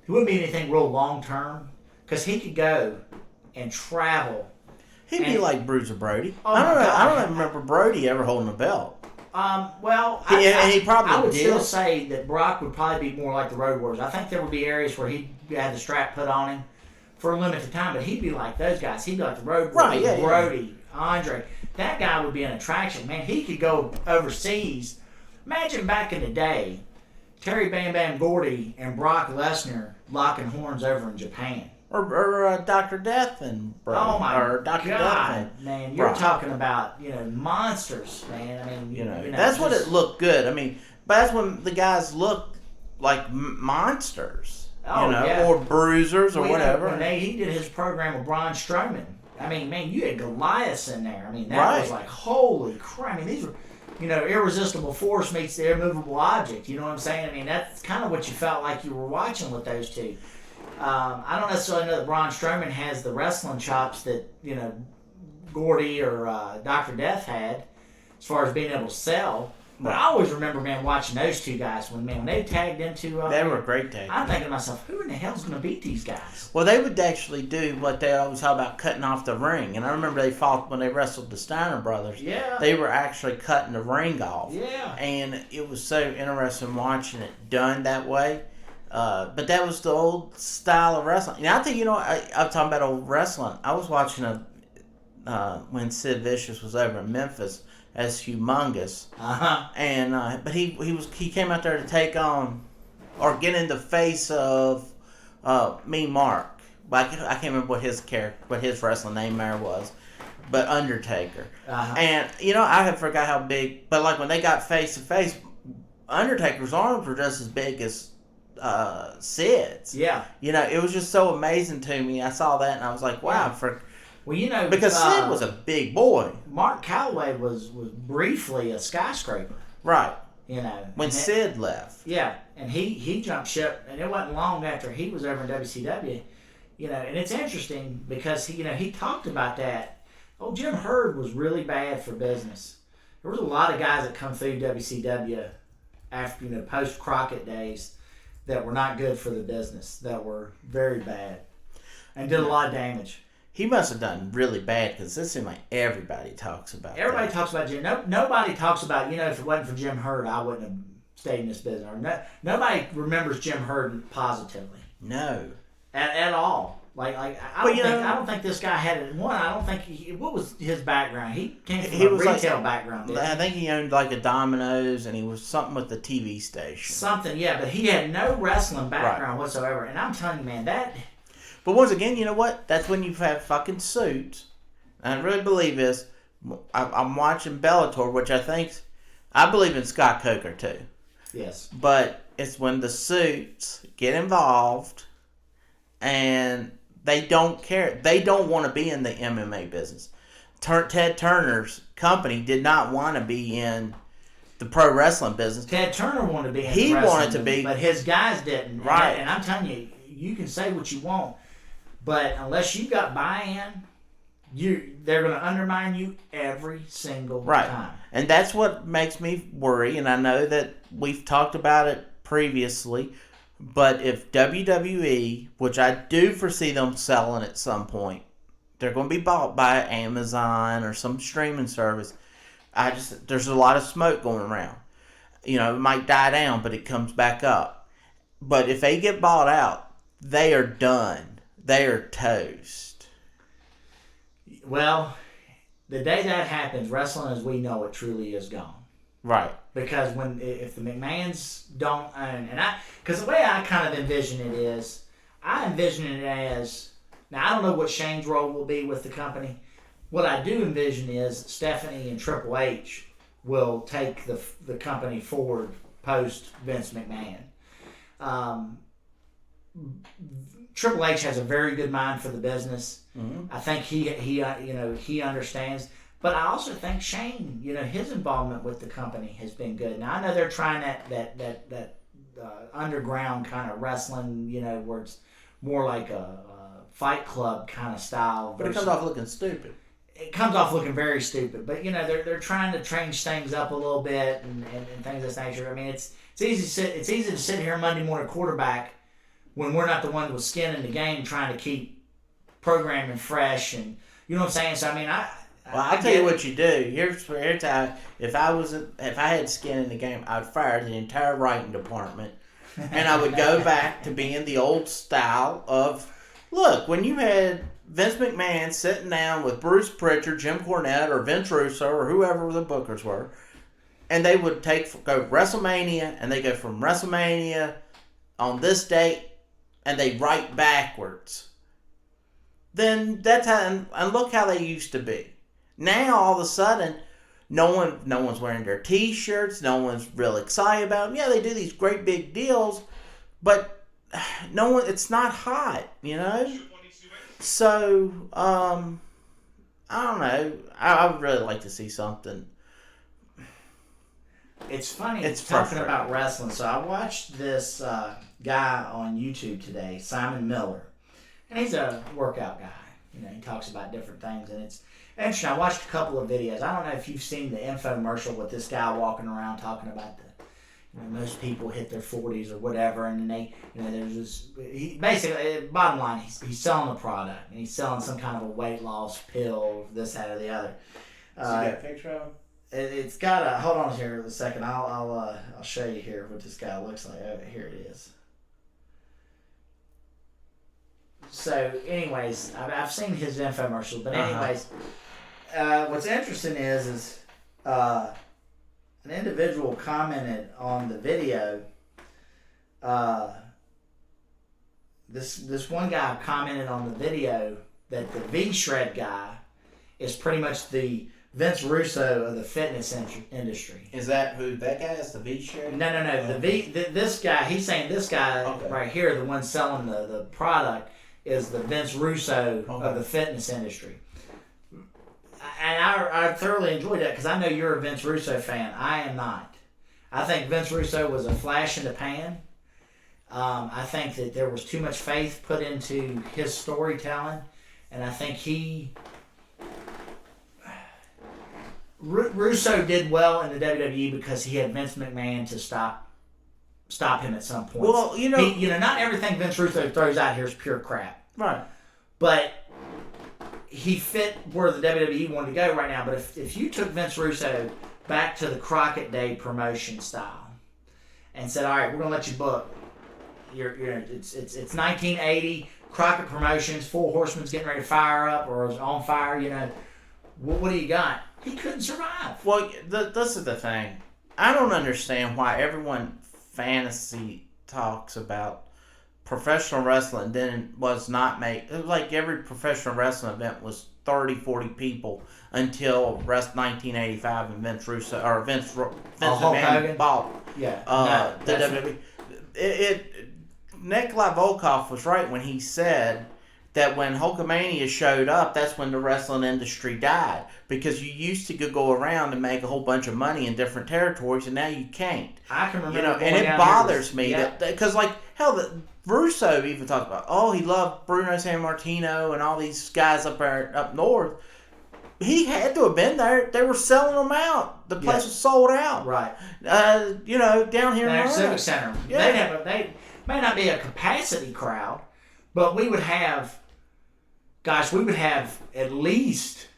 It wouldn't be anything real long term because he could go and travel. He'd be like Bruiser Brody. Oh I don't remember Brody ever holding a belt. He probably I would did. still say that Brock would probably be more like the Road Warriors. I think there would be areas where he had the strap put on him for a limited time, but he'd be like those guys. He'd be like the Road Warriors, Brody, Andre. That guy would be an attraction. Man, he could go overseas. Imagine back in the day, Terry Bam Bam Gordy and Brock Lesnar locking horns over in Japan. Or Dr. Death and Brody. Oh my or Dr. God, Death and man! You're Brock. talking about monsters, man. I mean, you know that's what it looked good. I mean, but that's when the guys looked like monsters. Oh, yeah. Or bruisers or whatever. When he did his program with Braun Strowman, I mean, man, you had Goliaths in there. I mean, that was like, holy crap! I mean, these were, irresistible force meets the immovable object. You know what I'm saying? I mean, that's kind of what you felt like you were watching with those two. I don't necessarily know that Braun Strowman has the wrestling chops that, Gordy or Dr. Death had as far as being able to sell. But I always remember, man, watching those two guys when they tagged into... they were a great tag. I'm thinking to myself, who in the hell's going to beat these guys? Well, they would actually do what they always talk about, cutting off the ring. And I remember they fought when they wrestled the Steiner brothers. Yeah. They were actually cutting the ring off. Yeah. And it was so interesting watching it done that way. But that was the old style of wrestling. And I think, I'm talking about old wrestling. I was watching when Sid Vicious was over in Memphis as Humongous. Uh-huh. And, but he came out there to take on, or get in the face of, Mean Mark. But I can't remember what his wrestling name there was. But Undertaker. Uh-huh. And, I had forgot how big, but like when they got face to face, Undertaker's arms were just as big as Sid's. Yeah. It was just so amazing to me. I saw that and I was like, wow. Yeah. Because Sid was a big boy. Mark Calloway was briefly a skyscraper. Right. When Sid left. Yeah. And he jumped ship, and it wasn't long after he was over in WCW. And it's interesting because he talked about that. Oh, Jim Herd was really bad for business. There was a lot of guys that come through WCW after, post Crockett days that were not good for the business, that were very bad, and did a lot of damage. He must have done really bad because it seems like everybody talks about Everybody talks about Jim. Nobody talks about, if it wasn't for Jim Herd, I wouldn't have stayed in this business. Or nobody remembers Jim Herd positively. No. At all. I don't think this guy had it. One, I don't think what was his background? He came from a retail background. I think he owned like a Domino's, and he was something with the TV station. Something, yeah, but he had no wrestling background whatsoever. And I'm telling you, man, that. But once again, you know what? That's when you've had fucking suits. And I really believe this. I'm watching Bellator, which I believe in Scott Coker too. Yes. But it's when the suits get involved, and they don't care. They don't want to be in the MMA business. Ted Turner's company did not want to be in the pro wrestling business. Ted Turner wanted to be in the wrestling wanted to be, but his guys didn't. Right. And I'm telling you, you can say what you want, but unless you got buy-in, they're going to undermine you every single time. And that's what makes me worry, and I know that we've talked about it previously, but if WWE, which I do foresee them selling at some point, they're going to be bought by Amazon or some streaming service. There's a lot of smoke going around. It might die down, but it comes back up. But if they get bought out, they are done. They are toast. Well, the day that happens, wrestling as we know it truly is gone. Right. Because if the McMahons don't own, because the way I kind of envision it is, I envision it as, now I don't know what Shane's role will be with the company. what I do envision is Stephanie and Triple H will take the company forward post Vince McMahon. Triple H has a very good mind for the business. Mm-hmm. I think he understands. But I also think Shane, his involvement with the company has been good. Now I know they're trying that underground kind of wrestling, where it's more like a Fight Club kind of style. But it comes off looking stupid. It comes off looking very stupid. But they're trying to change things up a little bit and things of this nature. I mean, it's easy to sit here Monday morning quarterback when we're not the ones with skin in the game trying to keep programming fresh, and you know what I'm saying. So I mean, I'll tell you what you do. Here's how. If I had skin in the game, I'd fire the entire writing department, and I would go back to being the old style of, look, when you had Vince McMahon sitting down with Bruce Pritchard, Jim Cornette, or Vince Russo, or whoever the bookers were, and they would go WrestleMania, and they go from WrestleMania on this date, and they write backwards. Then that's how, and look how they used to be. Now, all of a sudden, no one's wearing their T-shirts. No one's real excited about them. Yeah, they do these great big deals, but it's not hot, So, I don't know. I would really like to see something. It's funny. It's talking about wrestling. So I watched this guy on YouTube today, Simon Miller, and he's a workout guy. He talks about different things, and it's interesting. I watched a couple of videos. I don't know if you've seen the infomercial with this guy walking around talking about most people hit their 40s or whatever, and then they, there's this. He basically, bottom line, he's selling a product, and he's selling some kind of a weight loss pill, this, that, or the other. So you got a picture of him? It's got a. Hold on here a second. I'll show you here what this guy looks like. Oh, here it is. So, anyways, I've seen his infomercials, but anyways, what's interesting is an individual commented on the video. This one guy commented on the video that the V-Shred guy is pretty much the Vince Russo of the fitness industry. Is that who that guy is? The V-Shred? No. This guy. He's saying this guy right here, the one selling the product, is the Vince Russo of the fitness industry. And I thoroughly enjoyed that because I know you're a Vince Russo fan. I am not. I think Vince Russo was a flash in the pan. I think that there was too much faith put into his storytelling, and I think Russo did well in the WWE because he had Vince McMahon to stop him at some point. Well, not everything Vince Russo throws out here is pure crap. Right. But he fit where the WWE wanted to go right now. But if you took Vince Russo back to the Crockett Day promotion style and said, all right, we're going to let you book. It's 1980, Crockett Promotions, Four Horsemen's getting ready to fire up or is on fire, what do you got? He couldn't survive. Well, this is the thing. I don't understand why everyone fantasy talks about professional wrestling then was not made. Like every professional wrestling event was 30, 40 people until 1985 and Vince Russo or Vince McMahon bought the WWE. Nikolai Volkov was right when he said that when Hulkamania showed up, that's when the wrestling industry died. Because you used to go around and make a whole bunch of money in different territories, and now you can't. I can remember. And it bothers me that because Russo even talked about, he loved Bruno Sammartino and all these guys up north. He had to have been there. They were selling them out. The place was sold out. Right. Down here in Civic Center. Yeah. They may not be a capacity crowd, but we would have at least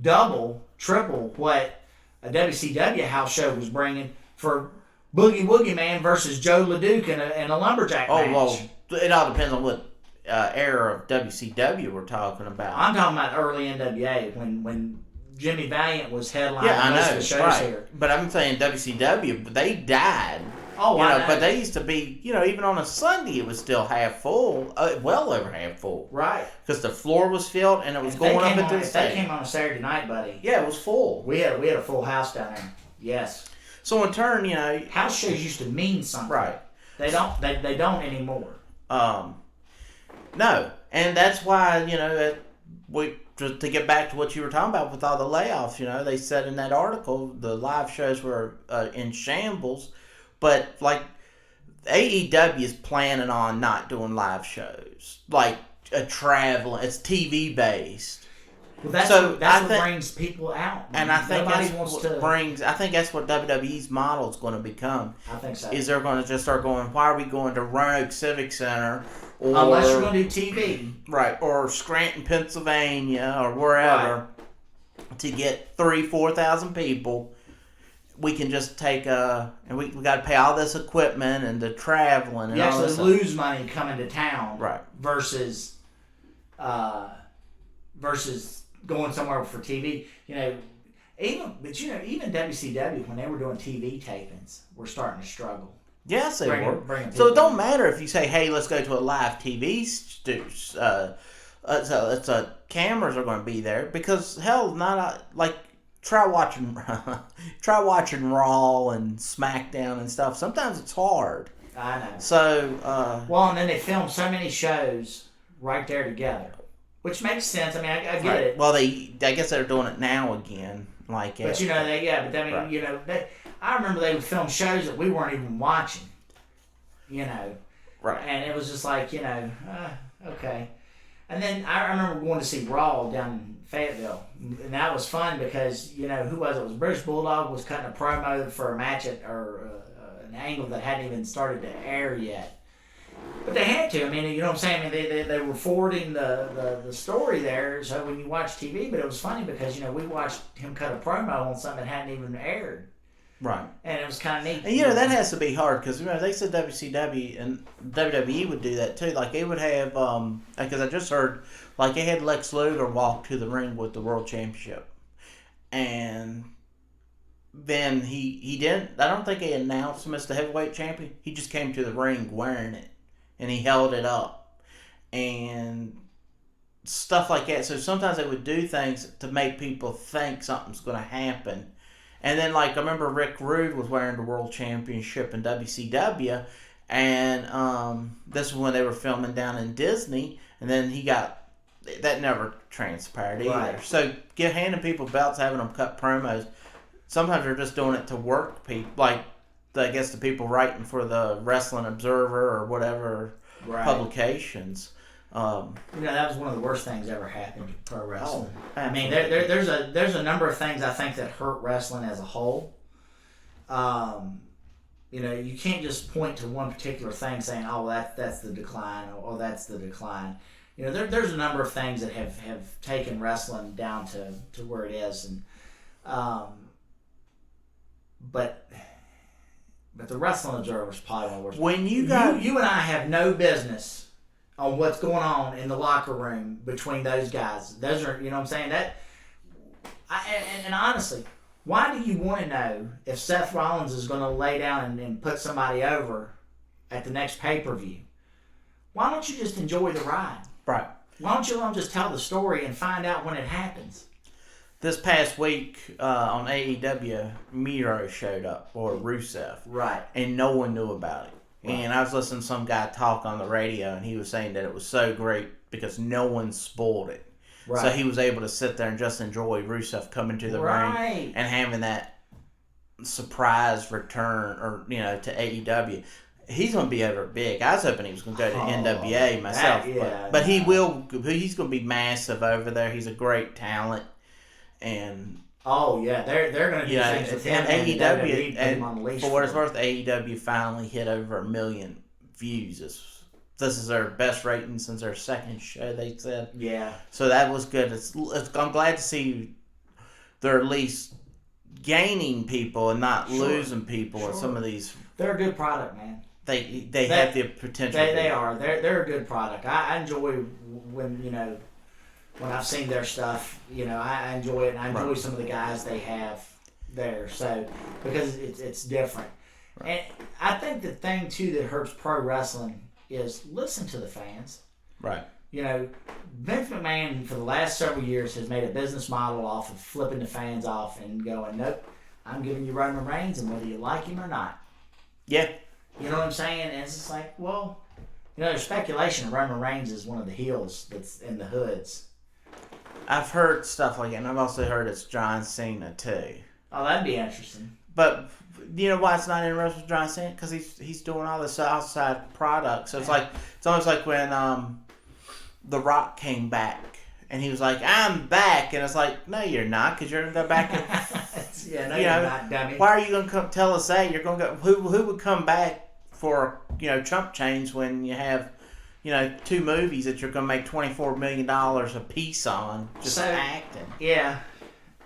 double, triple what a WCW house show was bringing for Boogie Woogie Man versus Joe LeDuc in a lumberjack match. Well, it all depends on what era of WCW we're talking about. I'm talking about early NWA when Jimmy Valiant was headlining most of the shows here. But I'm saying WCW, they died Oh, I know. But they used to be, even on a Sunday, it was still half full, well over half full. Right. Because the floor was filled and it was going up into the stage. If they came on a Saturday night, buddy. Yeah, it was full. We had a full house down there. Yes. So in turn, house shows used to mean something. Right. They don't anymore. No, and that's why to get back to what you were talking about with all the layoffs, they said in that article the live shows were in shambles, but like AEW is planning on not doing live shows, like traveling. It's TV based. Well, that's what brings people out. And I think I think that's what WWE's model is going to become. I think so. Is they're going to just start going, why are we going to Roanoke Civic Center? Unless you're going to do TV. Right. Or Scranton, Pennsylvania, or wherever, to get 4,000 people. We can just take and we got to pay all this equipment and the traveling. And you all actually this lose money coming to town. Right. Versus going somewhere for TV. Even WCW, when they were doing TV tapings, were starting to struggle. Yes, they were. So it don't matter if you say, "Hey, let's go to a live TV so cameras are going to be there," because hell, try watching Raw and SmackDown and stuff. Sometimes it's hard. I know. So and then they film so many shows right there together, which makes sense. I mean, I get it. Well, I guess they're doing it now again. I remember they would film shows that we weren't even watching. Right. And it was just like, okay. And then I remember going to see Raw down in Fayetteville, and that was fun because who was it? It was British Bulldog was cutting a promo for a match an angle that hadn't even started to air yet. But they had to. I mean, you know what I'm saying? I mean, they were forwarding the story there. So when you watch TV, but it was funny because we watched him cut a promo on something that hadn't even aired. Right. And it was kind of neat. And that has to be hard because they said WCW and WWE would do that too. Like they would have because I just heard they had Lex Luger walk to the ring with the World Championship, and then he didn't. I don't think he announced him as the heavyweight champion. He just came to the ring wearing it. And he held it up. And stuff like that. So sometimes they would do things to make people think something's going to happen. And then, I remember Rick Rude was wearing the World Championship in WCW. And this was when they were filming down in Disney. And then that never transpired either. Right. So handing people belts, having them cut promos. Sometimes they're just doing it to work people. I guess the people writing for the Wrestling Observer or whatever publications. That was one of the worst things ever happened to pro wrestling. I mean, there's a number of things I think that hurt wrestling as a whole. You can't just point to one particular thing saying, "Oh, that's the decline," or that's the decline. There's a number of things that have taken wrestling down to where it is, and but the Wrestling Observer is probably one of the worst. When you and I have no business on what's going on in the locker room between those guys. Those are, what I'm saying? And honestly, why do you want to know if Seth Rollins is going to lay down and put somebody over at the next pay-per-view? Why don't you just enjoy the ride? Right. Why don't you let them just tell the story and find out when it happens? This past week on AEW, Miro showed up, or Rusev. Right. And no one knew about it. Right. And I was listening to some guy talk on the radio, and he was saying that it was so great because no one spoiled it. Right. So he was able to sit there and just enjoy Rusev coming to the ring and having that surprise return to AEW. He's going to be over big. I was hoping he was going to go to NWA myself. But he will. He's going to be massive over there. He's a great talent. And they're going to do things with him. And AEW, and for what it's worth, AEW finally hit over 1 million views. This is their best rating since their second show, they said. Yeah. So that was good. I'm glad to see they're at least gaining people and not losing people in some of these. They're a good product, man. They have the potential. They are. They're a good product. I enjoy when I've seen their stuff, I enjoy it, and I enjoy some of the guys they have there. So because it's different, Right. And I think the thing too that hurts pro wrestling is listen to the fans. Right. You know, Vince McMahon for the last several years has made a business model off of flipping the fans off and going, nope, I'm giving you Roman Reigns, and whether you like him or not. Yeah. You know what I'm saying? And it's just like, well, you know, there's speculation Roman Reigns is one of the heels that's in the hoods. I've heard stuff like that, and I've also heard it's John Cena too. Oh, that'd be interesting. But you know why it's not interesting with John Cena? Because he's doing all this outside product. So it's almost like when The Rock came back, and he was like, "I'm back," and it's like, "No, you're not, because you're gonna go back and yeah, no, you're not, dummy. Why are you gonna come tell us that? You're gonna go. Who would come back for chump change when you have 2 movies that you're gonna make $24 million a piece on just acting?" Yeah.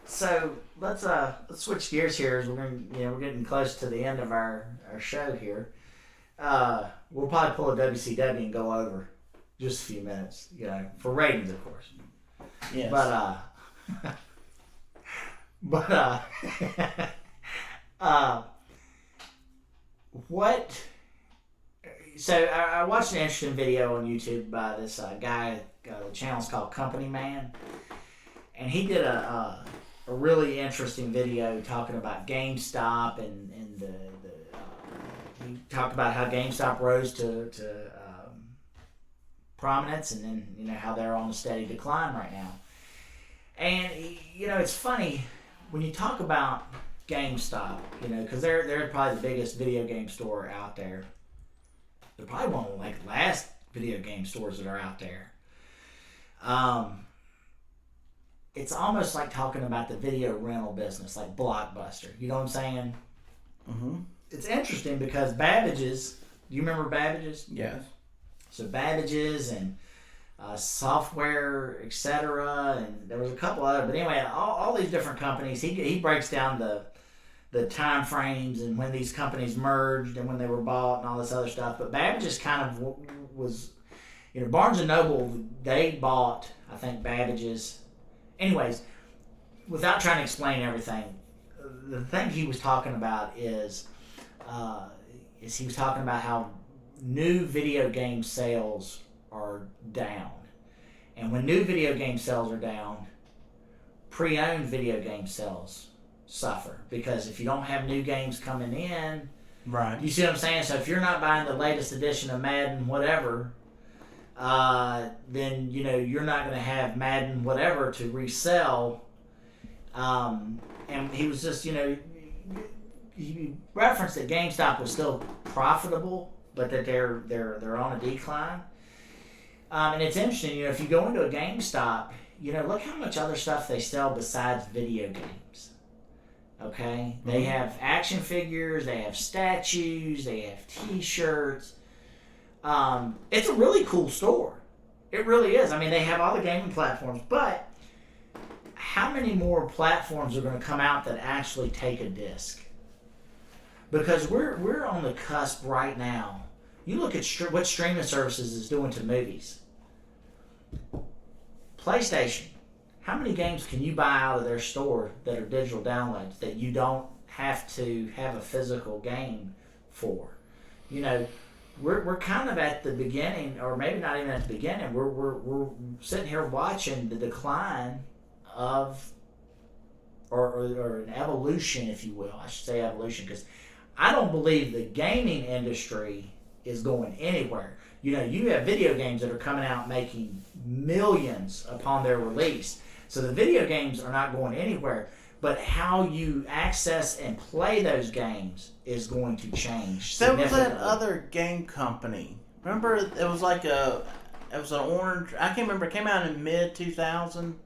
So let's switch gears here as we're getting close to the end of our show here. We'll probably pull a WCW and go over just a few minutes, for ratings, of course. Yes. What? So I watched an interesting video on YouTube by this guy. The channel's called Company Man, and he did a really interesting video talking about GameStop and he talked about how GameStop rose to prominence, and then how they're on a steady decline right now. And it's funny when you talk about GameStop, because they're probably the biggest video game store out there. They're probably one of the last video game stores that are out there. It's almost like talking about the video rental business, like Blockbuster. You know what I'm saying? Mm-hmm. It's interesting because Babbage's. Do you remember Babbage's? Yes. So Babbage's and software, etc. And there was a couple other, but anyway, all these different companies. He breaks down the time frames and when these companies merged and when they were bought and all this other stuff. But Babbage's kind of was, Barnes & Noble, they bought, I think, Babbage's. Anyways, without trying to explain everything, the thing he was talking about is he was talking about how new video game sales are down. And when new video game sales are down, pre-owned video game sales suffer. Because if you don't have new games coming in, right? You see what I'm saying? So if you're not buying the latest edition of Madden whatever, then you're not going to have Madden whatever to resell. And he was just he referenced that GameStop was still profitable, but that they're on a decline. And it's interesting, if you go into a GameStop, look how much other stuff they sell besides video games. Okay? Mm-hmm. They have action figures, they have statues, they have t-shirts. It's a really cool store. It really is. I mean, they have all the gaming platforms, but how many more platforms are going to come out that actually take a disc? Because we're on the cusp right now. You look at what streaming services is doing to movies. PlayStation. How many games can you buy out of their store that are digital downloads that you don't have to have a physical game for? We're kind of at the beginning, or maybe not even at the beginning. We're sitting here watching the decline of, or an evolution, if you will. I should say evolution, because I don't believe the gaming industry is going anywhere. You have video games that are coming out making millions upon their release. So the video games are not going anywhere. But how you access and play those games is going to change. There was that other game company. Remember, it was an orange. I can't remember. It came out in mid 2000,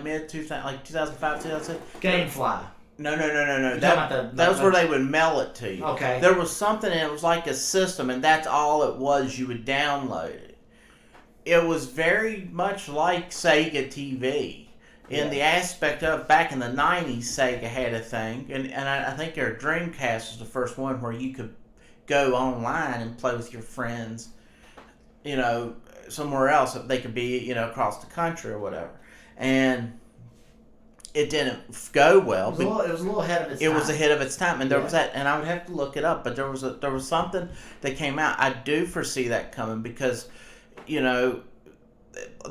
mid 2000, like 2005, 2006. GameFly. No. That was where they would mail it to you. Okay. There was something, and it was like a system, and that's all it was. You would download it. It was very much like Sega TV. In the aspect of, back in the 90s, Sega had a thing, and I think their Dreamcast was the first one where you could go online and play with your friends, somewhere else. They could be, across the country or whatever. And it didn't go well. It was a little ahead of its time. It time. was ahead of its time, and there was that, and I would have to look it up, but there was something that came out. I do foresee that coming because,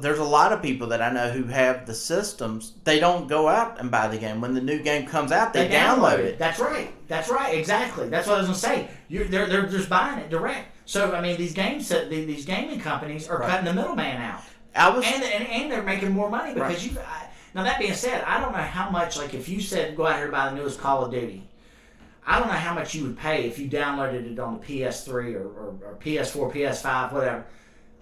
there's a lot of people that I know who have the systems. They don't go out and buy the game. When the new game comes out, they download it. That's right. Exactly. That's what I was going to say. They're just buying it direct. So, I mean, these gaming companies are cutting the middleman out. And they're making more money because now, that being said, I don't know how much, like if you said go out here and buy the newest Call of Duty, I don't know how much you would pay if you downloaded it on the PS3 or PS4, PS5, whatever.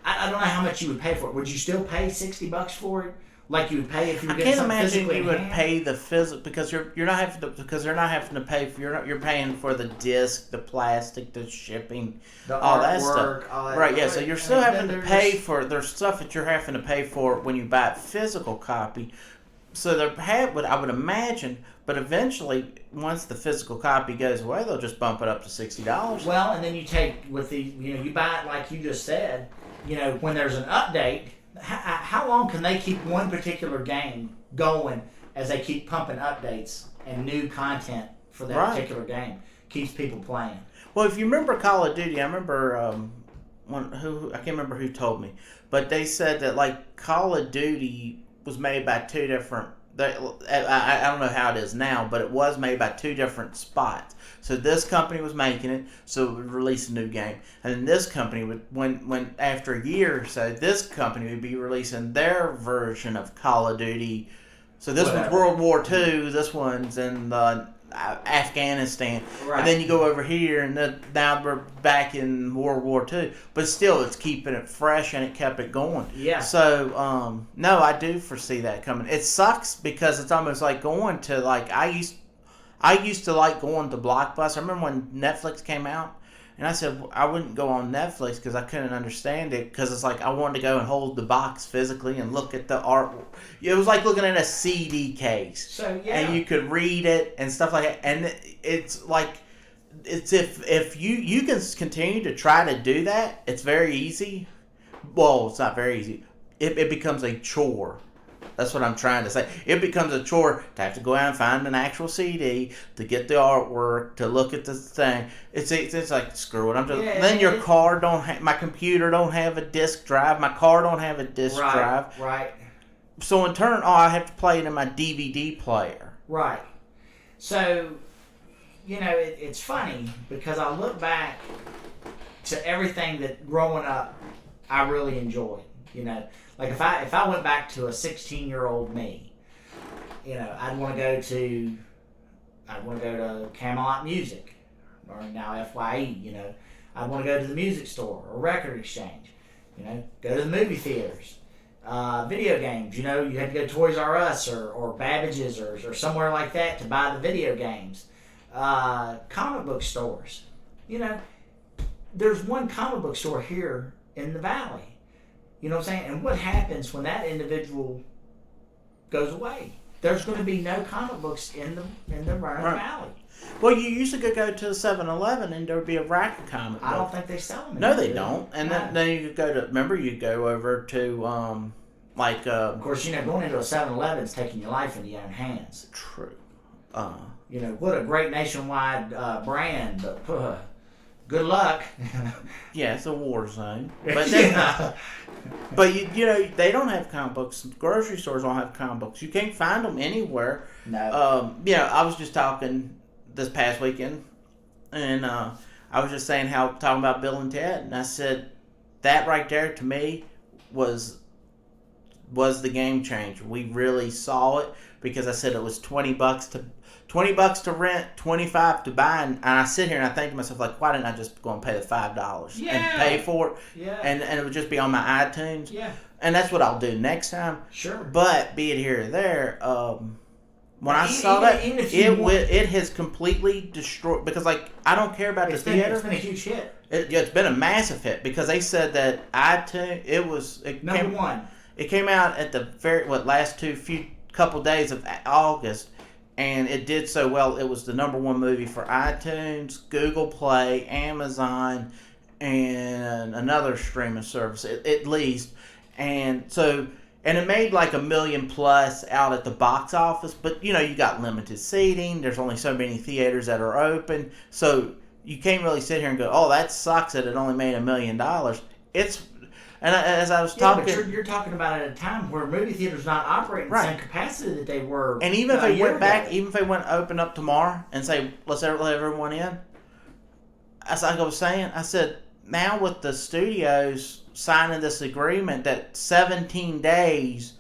I don't know how much you would pay for it. Would you still pay $60 for it, like you would pay if you were getting something physically? I can't imagine you would pay the physical because you're not having to, because they're not having to pay for you're paying for the disc, the plastic, the shipping, all that stuff. Right? Yeah. So you're still having to pay for there's stuff that you're having to pay for when you buy a physical copy. So I would imagine, but eventually, once the physical copy goes away, they'll just bump it up to $60. Well, and then you take with the you buy it like you just said. When there's an update, how long can they keep one particular game going as they keep pumping updates and new content for that particular game? Keeps people playing. Well, if you remember Call of Duty, I remember I can't remember who told me, but they said that like Call of Duty was made by two different. I don't know how it is now, but it was made by two different spots. So this company was making it, so it would release a new game, and then this company would, when after a year or so, this company would be releasing their version of Call of Duty. So this one's World War II, this one's in Afghanistan, and then you go over here, and now we're back in World War II. But still, it's keeping it fresh, and it kept it going. Yeah. So no, I do foresee that coming. It sucks because it's almost like going to like I used to like going to Blockbuster. I remember when Netflix came out, and I said I wouldn't go on Netflix because I couldn't understand it because it's like I wanted to go and hold the box physically and look at the art. It was like looking at a CD case. So yeah, and you could read it and stuff like that. And it's like if you can continue to try to do that, it's very easy. Well, it's not very easy. It becomes a chore. That's what I'm trying to say. It becomes a chore to have to go out and find an actual CD, to get the artwork, to look at the thing. It's like, screw it. Then your car my computer don't have a disk drive. My car don't have a disk drive. Right. So in turn, I have to play it in my DVD player. Right. So, it's funny because I look back to everything that growing up I really enjoyed, Like if I went back to a 16-year-old me, I'd want to go to Camelot Music, or now FYE. I'd want to go to the music store or record exchange. Go to the movie theaters, video games. You had to go to Toys R Us or Babbage's or somewhere like that to buy the video games. Comic book stores. There's one comic book store here in the valley. You know what I'm saying? And what happens when that individual goes away? There's going to be no comic books in the Roanoke Valley. Well, you used to go to the 7-Eleven and there would be a rack of comic books. I don't think they sell them. No, they don't. And then you could go to. Remember, you go over to Of course, going into a 7-Eleven is taking your life into your own hands. True. What a great nationwide brand, but. Good luck. Yeah, it's a war zone. But but they don't have comic books. Grocery stores don't have comic books. You can't find them anywhere. No. I was just talking this past weekend, and I was just saying talking about Bill and Ted, and I said that right there to me was the game changer. We really saw it because I said it was $20 to rent, $25 to buy, and I sit here and I think to myself, like, why didn't I just go and pay the $5 and pay for it? Yeah. And it would just be on my iTunes. Yeah. And that's what I'll do next time. Sure. But be it here or there, when I saw that, it has completely destroyed, because like I don't care about the theater. It's been a huge hit. It's been a massive hit because they said that iTunes number one. It came out at the last couple days of August. And it did so well. It was the number one movie for iTunes, Google Play, Amazon, and another streaming service, at least. And so And it made like $1 million plus out at the box office, but you got limited seating. There's only so many theaters that are open, so you can't really sit here and go, "Oh, that sucks that it only made $1 million." As I was talking, but you're talking about at a time where movie theaters not operating the same capacity that they were. And even if they went back, even if they went open up tomorrow and say, "Let's let everyone in," as I was saying, I said, now with the studios signing this agreement that 17 days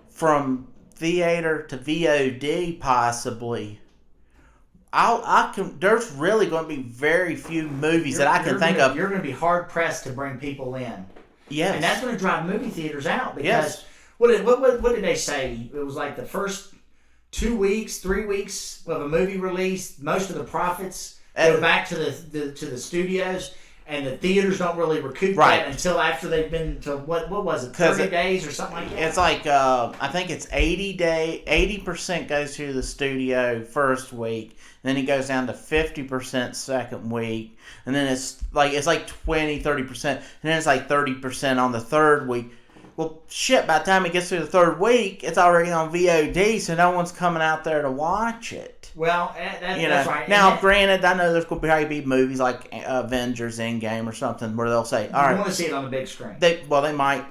from theater to VOD possibly, there's really going to be very few movies that I can think of. You're going to be hard pressed to bring people in. Yes. And that's going to drive movie theaters out because what did they say? It was like the first 2 weeks, 3 weeks of a movie release, most of the profits go back to the studios. And the theaters don't really recoup that until after they've been to what was it, 30 days or something like that? It's like I think it's 80% goes to the studio first week, and then it goes down to 50% second week, and then it's like 20-30%, and then it's like 30% on the third week. Well, shit, by the time it gets to the third week, it's already on VOD, so no one's coming out there to watch it. Well, that's right. Now, granted, I know there's going to probably be movies like Avengers Endgame or something where they'll say, "All right, you want to see it on the big screen." They might.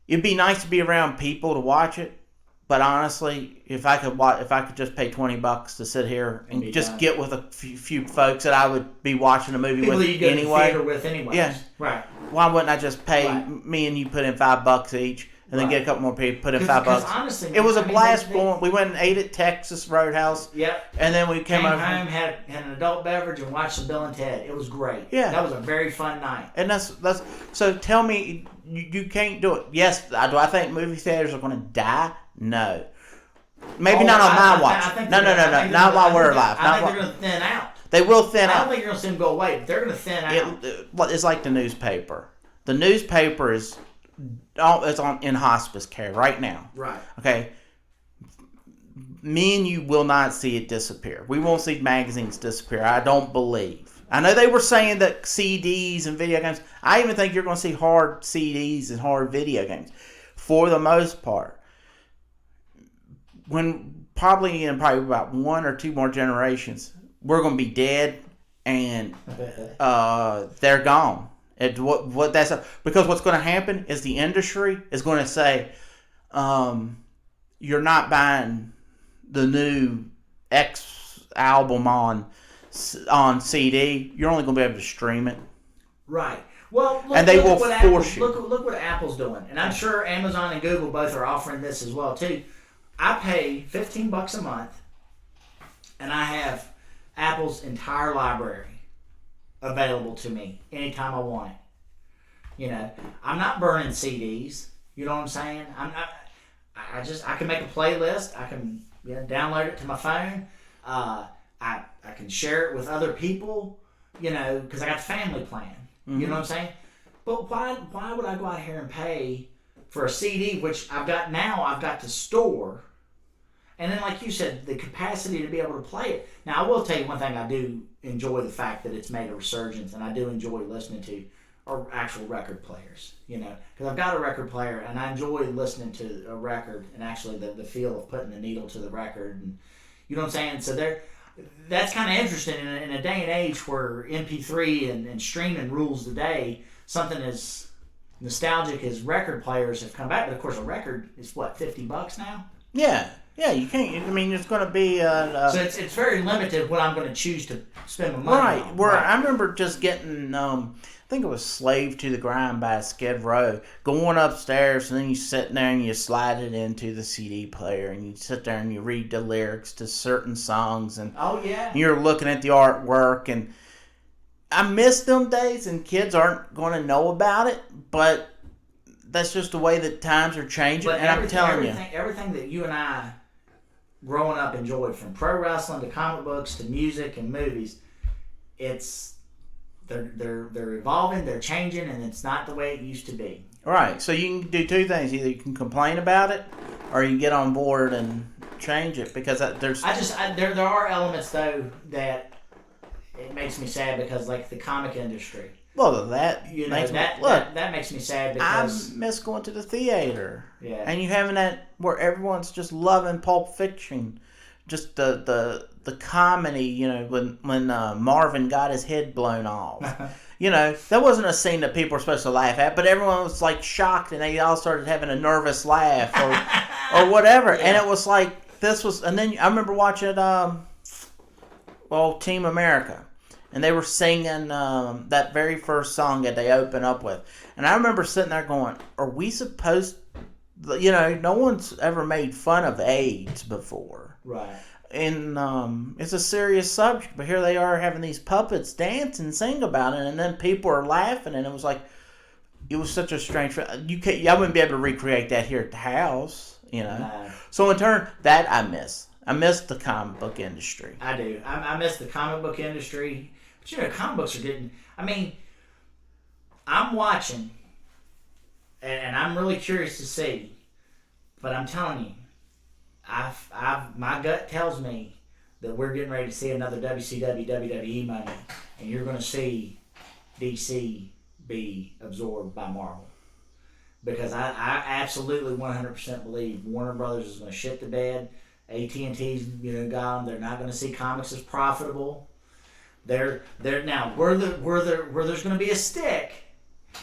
It'd be nice to be around people to watch it, but honestly, if I could just pay $20 to sit here and just get with a few folks that I would be watching a movie people with you go anyway. To the theater with anyway. Yeah, right. Why wouldn't I just pay me and you put in $5 each? And then get a couple more people, put in $5. Honestly, it was a blast. We went and ate at Texas Roadhouse. Yep. And then we came over home, had an adult beverage, and watched some Bill and Ted. It was great. Yeah. That was a very fun night. And that's so. Tell me, you can't do it. Yes, do I think movie theaters are going to die? No. Maybe not on my watch. No. Not while we're alive. I think they're going to thin out. They will thin out. I don't think you're going to see them go away, but they're going to thin out. It's like the newspaper. The newspaper is. It's in hospice care right now. Right. Okay. Me and you will not see it disappear. We won't see magazines disappear. I don't believe. I know they were saying that CDs and video games. I even think you're going to see hard CDs and hard video games, for the most part. When probably in about 1 or 2 more generations, we're going to be dead and they're gone. Because what's going to happen is the industry is going to say, you're not buying the new X album on CD. You're only going to be able to stream it. Right. Well, and they will force you. Look what Apple's doing, and I'm sure Amazon and Google both are offering this as well too. I pay $15 a month, and I have Apple's entire library available to me anytime I want it. I'm not burning CDs. You know what I'm saying? I'm not. I can make a playlist. I can download it to my phone. I can share it with other people. Because I got the family plan. Mm-hmm. You know what I'm saying? But why would I go out here and pay for a CD, which I've got to store, and then like you said, the capacity to be able to play it. Now I will tell you one thing: I do enjoy the fact that it's made a resurgence, and I do enjoy listening to are actual record players. Because I've got a record player, and I enjoy listening to a record and actually the feel of putting the needle to the record, and you know what I'm saying. So that's kind of interesting in a day and age where MP3 and streaming rules the day. Something as nostalgic as record players have come back, but of course a record is what, $50 now? Yeah, you can't. I mean, it's going to be. So it's very limited what I'm going to choose to spend my money on. Right. I remember just getting. I think it was "Slave to the Grind" by Skid Row. Going upstairs, and then you sit there and you slide it into the CD player, and you sit there and you read the lyrics to certain songs, and you're looking at the artwork, and I miss them days, and kids aren't going to know about it, but that's just the way that times are changing. But I'm telling you, everything that you and I growing up enjoyed, from pro wrestling to comic books to music and movies, they're evolving, they're changing, and it's not the way it used to be. Right. So you can do two things: either you can complain about it, or you can get on board and change it. Because there are elements though that it makes me sad, because like the comic industry, Well, that You know, makes that makes me sad because I miss going to the theater. Yeah. And you having that where everyone's just loving Pulp Fiction, just the comedy. You know, when Marvin got his head blown off. You know, that wasn't a scene that people were supposed to laugh at, but everyone was like shocked, and they all started having a nervous laugh or whatever. Yeah. And it was like this was, and then I remember watching Team America. And they were singing that very first song that they open up with. And I remember sitting there going, are we supposed... You know, no one's ever made fun of AIDS before. Right. And it's a serious subject. But here they are having these puppets dance and sing about it. And then people are laughing. And it was like... It was such a strange... I wouldn't be able to recreate that here at the house. You know. No. So in turn, that I miss. I miss the comic book industry. I do. I miss the comic book industry. But you know, comic books are getting... I mean, I'm watching, and I'm really curious to see, but I'm telling you, my gut tells me that we're getting ready to see another WCW, WWE money, and you're going to see DC be absorbed by Marvel. Because I absolutely 100% believe Warner Brothers is going to shit the bed. AT&T's got them. They're not going to see comics as profitable. They're now where there's going to be a stick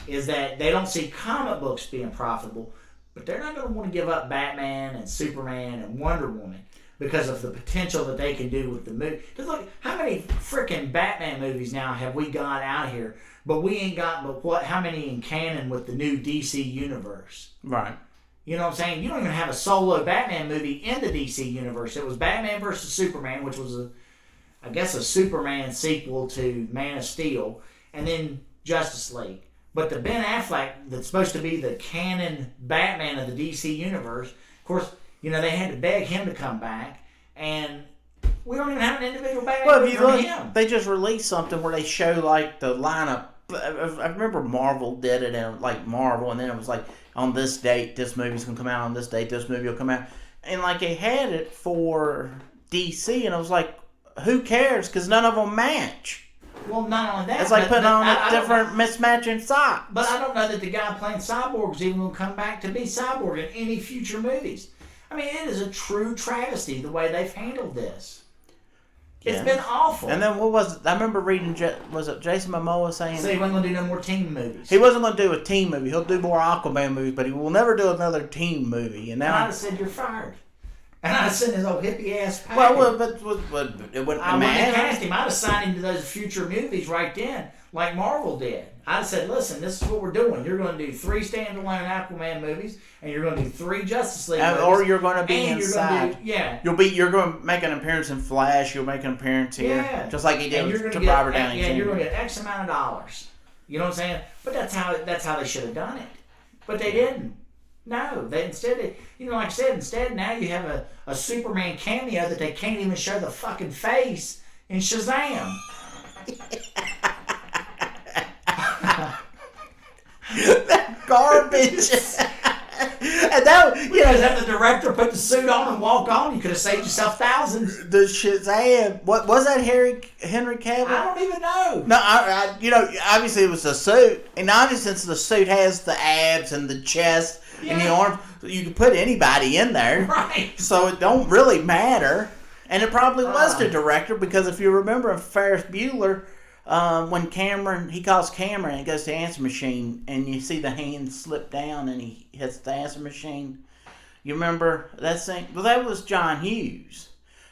is that they don't see comic books being profitable, but they're not going to want to give up Batman and Superman and Wonder Woman because of the potential that they can do with the movie. Just look, how many freaking Batman movies now have we got out here? But we ain't got how many in canon with the new DC universe? Right. You know what I'm saying? You don't even have a solo Batman movie in the DC universe. It was Batman versus Superman, which was I guess a Superman sequel to Man of Steel, and then Justice League. But the Ben Affleck that's supposed to be the canon Batman of the DC universe, of course, they had to beg him to come back, and we don't even have an individual Batman movie from him. They just released something where they show like the lineup. I remember Marvel did it, and like Marvel, and then it was like on this date this movie's gonna come out, on this date this movie will come out, and like they had it for DC, and I was like, who cares? Because none of them match. Well, not only that, it's like putting on a different mismatching socks. But I don't know that the guy playing Cyborg is even going to come back to be Cyborg in any future movies. I mean, it is a true travesty the way they've handled this. Yeah. It's been awful. And then what was it? I remember reading, was it Jason Momoa saying... So he wasn't going to do no more team movies. He wasn't going to do a team movie. He'll do more Aquaman movies, but he will never do another team movie. And now I'd have said, you're fired. And I'd have sent his old hippie ass package. Well, but it wouldn't I wouldn't have cast him. I'd have signed him to those future movies right then, like Marvel did. I'd have said, listen, this is what we're doing. You're going to do 3 standalone Aquaman movies, and you're going to do 3 Justice League movies. Or you're going to be inside. Yeah. You're going to make an appearance in Flash. You'll make an appeance here. Yeah. Just like he did with Robert Downey Jr. Yeah, you're going to get X amount of dollars. You know what I'm saying? But that's how they should have done it. But they didn't. No, instead, like I said, instead now you have a Superman cameo that they can't even show the fucking face in Shazam. That garbage. And that, if the director put the suit on and walk on, you could have saved yourself thousands. The Shazam. What was that? Henry Cavill? I don't even know. No, obviously it was a suit, and obviously since the suit has the abs and the chest. Yeah. And the arms, you can put anybody in there. Right. So it don't really matter. And it probably was the director, because if you remember in Ferris Bueller, when he calls Cameron and it goes to the answer machine, and you see the hand slip down and he hits the answer machine. You remember that thing? Well, that was John Hughes.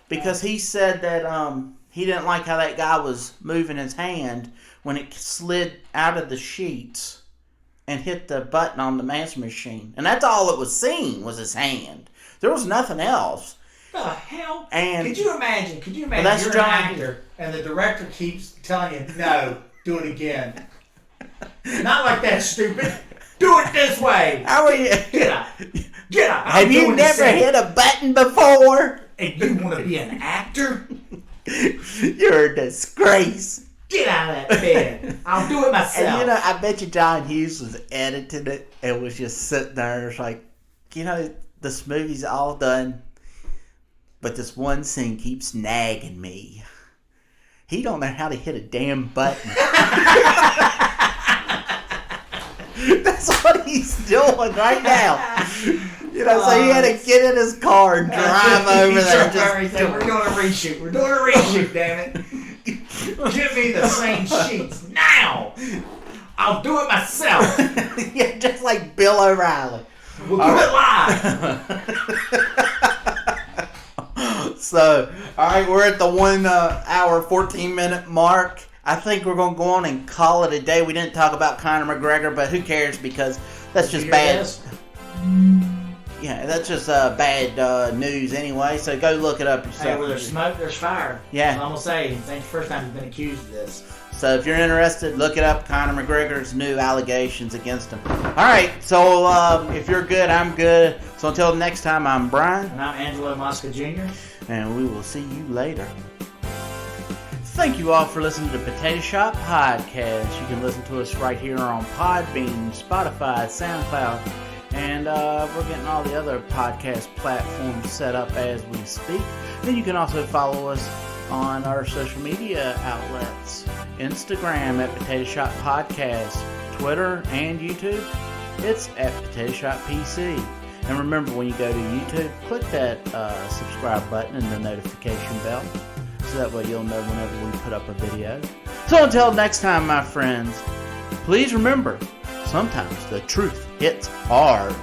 Because he said that he didn't like how that guy was moving his hand when it slid out of the sheets and hit the button on the answer machine. And that's all it was seen was his hand. There was nothing else. The hell? And could you imagine you're an actor and the director keeps telling you, no, do it again. Not like that, stupid. Do it this way. How are you? Get up. Have you never hit a button before? And you want to be an actor? You're a disgrace. Get out of that bed. I'll do it myself. And I bet you John Hughes was editing it and was just sitting there. It's like, this movie's all done, but this one scene keeps nagging me. He don't know how to hit a damn button. That's what he's doing right now. You know, so he had to get in his car and drive over there. We're doing a reshoot. We're doing a reshoot, damn it. Give me the same sheets now. I'll do it myself. Yeah, just like Bill O'Reilly. We'll do it live. So, all right, we're at the 1 hour, 14-minute mark. I think we're going to go on and call it a day. We didn't talk about Conor McGregor, but who cares, because that's just bad. Yeah, that's just bad news anyway, so go look it up yourself. Hey, where there's smoke, there's fire. Yeah. I'm going to say, it's the first time you've been accused of this. So if you're interested, look it up. Conor McGregor's new allegations against him. All right, so if you're good, I'm good. So until next time, I'm Brian. And I'm Angelo Mosca Jr. And we will see you later. Thank you all for listening to the Potato Shop Podcast. You can listen to us right here on Podbean, Spotify, SoundCloud, and we're getting all the other podcast platforms set up as we speak. Then you can also follow us on our social media outlets. Instagram at Potato Shop Podcast, Twitter and YouTube, it's at Potato Shop PC. And remember, when you go to YouTube, click that subscribe button and the notification bell, so that way you'll know whenever we put up a video. So until next time, my friends, please remember, sometimes the truth hits hard.